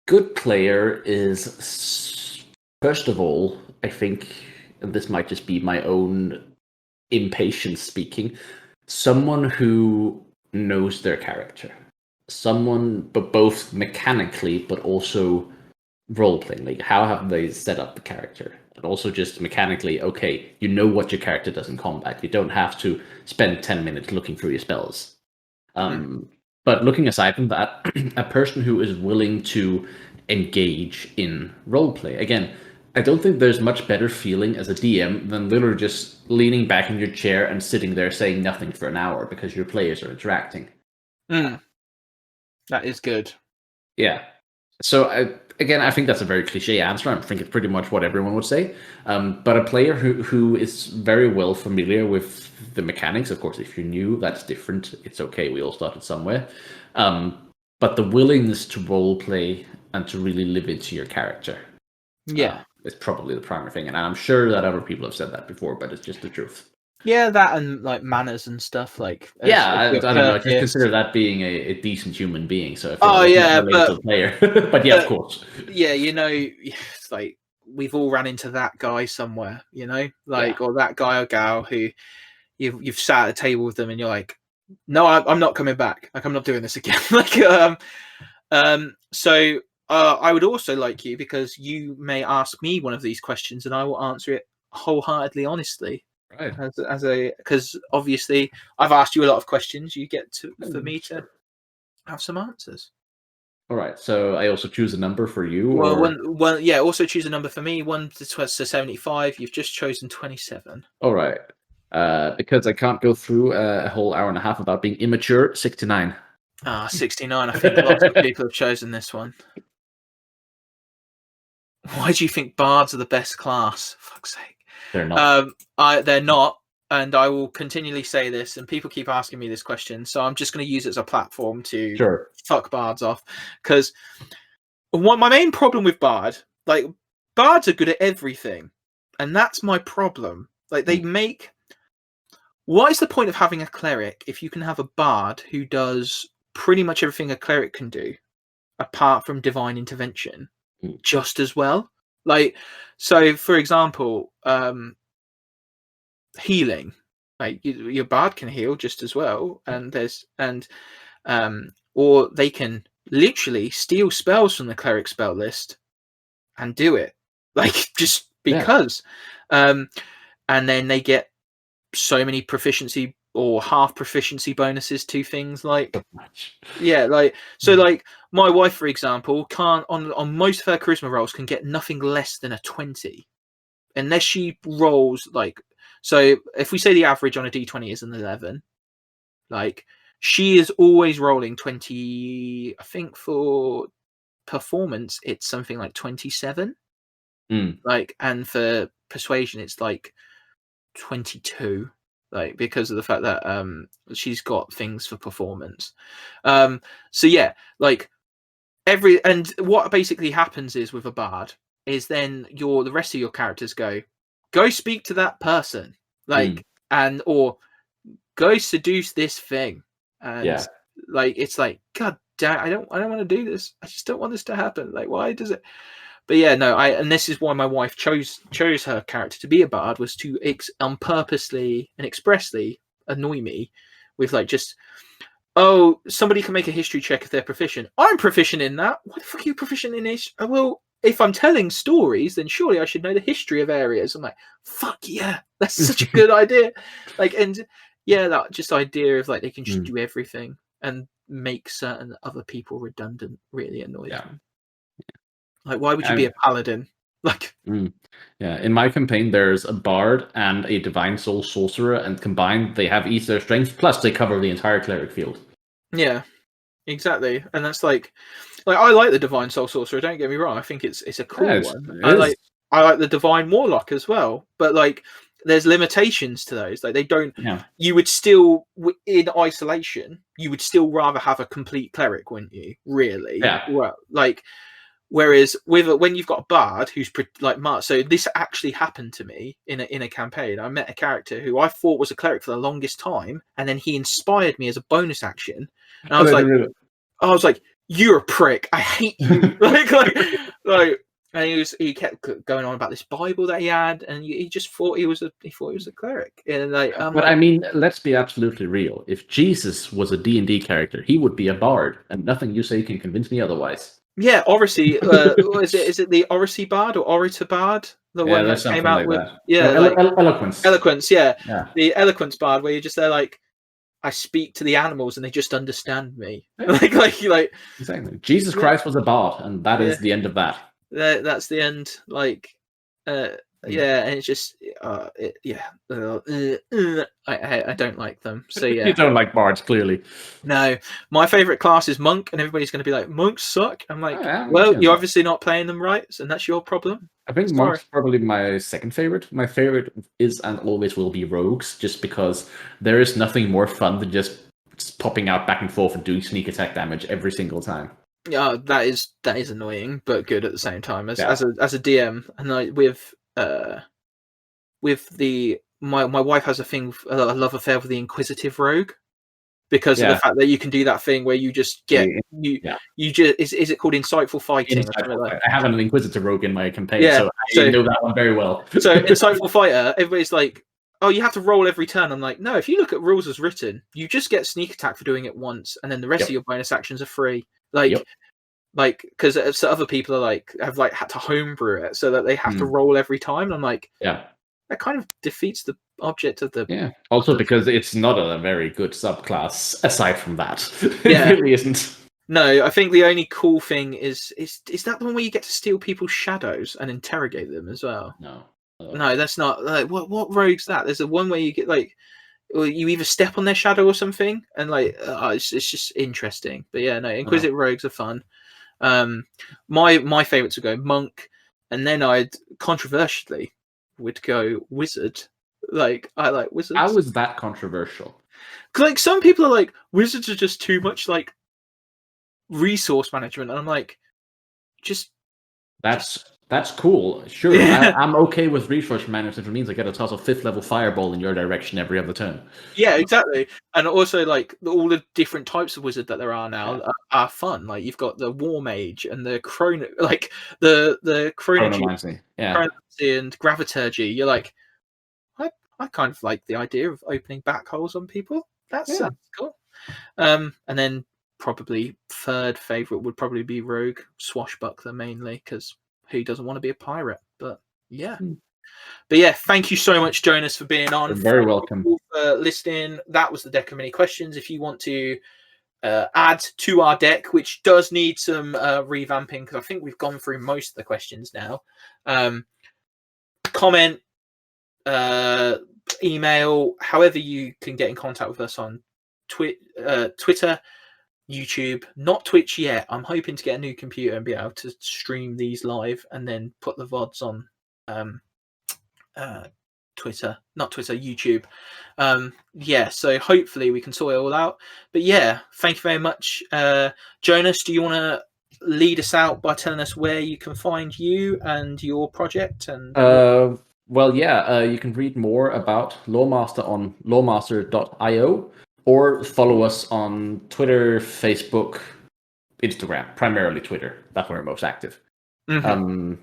S2: good player is, first of all, I think, and this might just be my own impatience speaking, someone who knows their character. Someone, but both mechanically, but also role-playing. Like, how have they set up the character? And also just mechanically, okay, you know what your character does in combat. You don't have to spend 10 minutes looking through your spells. But looking aside from that, a person who is willing to engage in roleplay. Again, I don't think there's much better feeling as a DM than literally just leaning back in your chair and sitting there saying nothing for an hour because your players are interacting.
S3: That is good. Yeah.
S2: So again, I think that's a very cliche answer. I think it's pretty much what everyone would say. But a player who is very well familiar with the mechanics, of course, if you're new, that's different. It's okay. We all started somewhere. But the willingness to role play and to really live into your character. Is probably the primary thing. And I'm sure that other people have said that before, but it's just the truth.
S3: Yeah, that and like manners and stuff. Like,
S2: I don't know. Just consider that being a decent human being. So,
S3: but
S2: player. But yeah, of course.
S3: Yeah, it's like we've all ran into that guy somewhere. Or that guy or gal who you've sat at a table with them and you're like, no, I'm not coming back. Like, I'm not doing this again. So I would also like you, because you may ask me one of these questions and I will answer it wholeheartedly, honestly.
S2: Right.
S3: Because obviously I've asked you a lot of questions. You get for me to have some answers.
S2: All right. So I also choose a number for you.
S3: Well, yeah. Also choose a number for me. 1 to 75. You've just chosen 27.
S2: All right. Because I can't go through a whole hour and a half about being immature. 69.
S3: 69. I think lots of people have chosen this one. Why do you think bards are the best class? Fuck's sake.
S2: They're not.
S3: They're not, and I will continually say this, and people keep asking me this question, so I'm just going to use it as a platform to fuck bards off. Because my main problem with bards are good at everything, and that's my problem. Like, they make... What is the point of having a cleric if you can have a bard who does pretty much everything a cleric can do, apart from divine intervention, just as well? Like, so for example, healing, like your bard can heal just as well, or they can literally steal spells from the cleric spell list and do it, like, just because. And then they get so many proficiency or half proficiency bonuses to things like like my wife, for example, can't on most of her charisma rolls can get nothing less than a 20 unless she rolls so if we say the average on a d20 is an 11, like, she is always rolling 20. I think for performance it's something like 27, like, and for persuasion it's like 22, like, because of the fact that she's got things for performance. So yeah, like, and what basically happens is with a bard is then the rest of your characters go speak to that person, like, and or go seduce this thing, and like, it's like, god damn, I don't want to do this. I just don't want this to happen. Like, why does it? But yeah, no, and this is why my wife chose her character to be a bard, was to purposely and expressly annoy me with, like, just, oh, somebody can make a history check if they're proficient. I'm proficient in that. What the fuck are you proficient in this? Well, if I'm telling stories, then surely I should know the history of areas. I'm like, fuck yeah, that's such a good idea. Like, and yeah, that just idea of, like, they can just do everything and make certain other people redundant really annoys me. Like, why would you be a paladin? Like,
S2: in my campaign, there's a bard and a divine soul sorcerer, and combined, they have each their strength. Plus, they cover the entire cleric field.
S3: Yeah, exactly. And that's like I like the divine soul sorcerer. Don't get me wrong. I think it's a cool one. I like the divine warlock as well. But, like, there's limitations to those. Like, they don't.
S2: Yeah.
S3: You would still, in isolation, you would still rather have a complete cleric, wouldn't you? Really?
S2: Yeah.
S3: Well, like. Whereas when you've got a bard who's like Mark, so this actually happened to me in a campaign. I met a character who I thought was a cleric for the longest time, and then he inspired me as a bonus action. And I was like, "You're a prick! I hate you!" like, and he kept going on about this Bible that he had, and he just thought he was a cleric. And
S2: but I mean, let's be absolutely real. If Jesus was a D&D character, he would be a bard, and nothing you say can convince me otherwise.
S3: Yeah, Oracy. Is it the Oracy Bard or Orator Bard? The one that came out with
S2: Eloquence.
S3: Eloquence, yeah. The Eloquence Bard, where you're just there, like, I speak to the animals and they just understand me. like
S2: exactly. Jesus Christ was a bard, and that is the end of that.
S3: That's the end. Like, yeah, and it's just, I don't like them. So yeah,
S2: you don't like bards, clearly.
S3: No, my favorite class is monk, and everybody's going to be like, monks suck. I'm like, well, you're obviously not playing them right, and that's your problem.
S2: I think monk's probably my second favorite. My favorite is and always will be rogues, just because there is nothing more fun than just popping out back and forth and doing sneak attack damage every single time.
S3: Yeah, that is annoying, but good at the same time. As a DM, and with my wife has a love affair with the inquisitive rogue, because of the fact that you can do that thing where you just get you just is it called insightful fighting or something like that?
S2: I have an inquisitive rogue in my campaign, so I know that one very well.
S3: So insightful fighter, everybody's like, oh, you have to roll every turn. I'm like, no, if you look at rules as written, you just get sneak attack for doing it once, and then the rest of your bonus actions are free. Like, like because so other people are like have like had to homebrew it so that they have to roll every time. And I'm like,
S2: Yeah.
S3: that kind of defeats the object of the.
S2: Yeah. Also, because it's not a very good subclass aside from that.
S3: Yeah.
S2: It really isn't.
S3: No, I think the only cool thing is that the one where you get to steal people's shadows and interrogate them as well?
S2: No.
S3: No, that's not. Like, what rogue's that? There's a one where you get like, or you either step on their shadow or something, and like, it's just interesting. But yeah, no, Inquisitive rogues are fun. My favorites would go monk, and then I'd controversially would go wizard. Like, I like wizards.
S2: How is that controversial?
S3: Because like some people are like, wizards are just too much like resource management, and I'm like,
S2: That's cool. Sure,
S3: Yeah.
S2: I'm okay with resource management if it means I get to toss a 5th level fireball in your direction every other turn.
S3: Yeah, exactly. And also, like, all the different types of wizard that there are now are fun. Like, you've got the war mage and the chrono, like the chronomancy, chronomancy and graviturgy. You're like, I kind of like the idea of opening back holes on people. That's cool. And then probably third favorite would probably be rogue swashbuckler, mainly because who doesn't want to be a pirate? But yeah. But yeah, thank you so much, Jonas, for being on.
S2: You're very welcome.
S3: For listening. That was the deck of many questions. If you want to add to our deck, which does need some revamping, because I think we've gone through most of the questions now. Comment, email, however you can get in contact with us on Twitter, YouTube, not Twitch yet. I'm hoping to get a new computer and be able to stream these live and then put the VODs on YouTube. Yeah, so hopefully we can sort it all out. But yeah, thank you very much. Jonas, do you want to lead us out by telling us where you can find you and your project? And
S2: well, yeah, you can read more about Loremaster on loremaster.io, or follow us on Twitter, Facebook, Instagram, primarily Twitter. That's where we're most active. And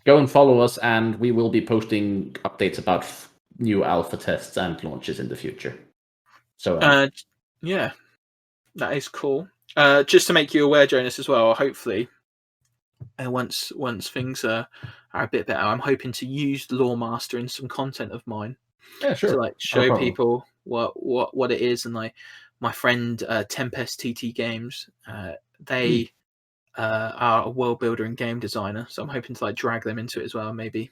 S2: go and follow us, and we will be posting updates about new alpha tests and launches in the future. So
S3: yeah, that is cool. Just to make you aware, Jonas, as well, hopefully, once things are a bit better, I'm hoping to use Loremaster in some content of mine.
S2: Yeah, sure.
S3: To like show people what it is. And like my friend Tempest TT Games, they are a world builder and game designer, so I'm hoping to like drag them into it as well. Maybe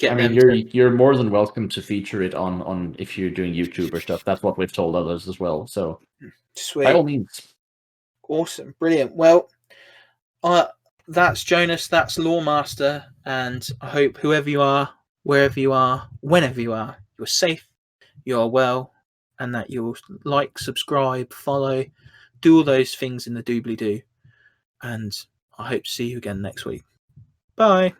S2: you're more than welcome to feature it on if you're doing YouTube or stuff. That's what we've told others as well. So
S3: sweet,
S2: by all means.
S3: Awesome, brilliant. Well, that's Jonas, that's Loremaster, and I hope whoever you are, wherever you are, whenever you are, you're safe, you are well, and that you'll like, subscribe, follow, do all those things in the doobly-doo. And I hope to see you again next week. Bye.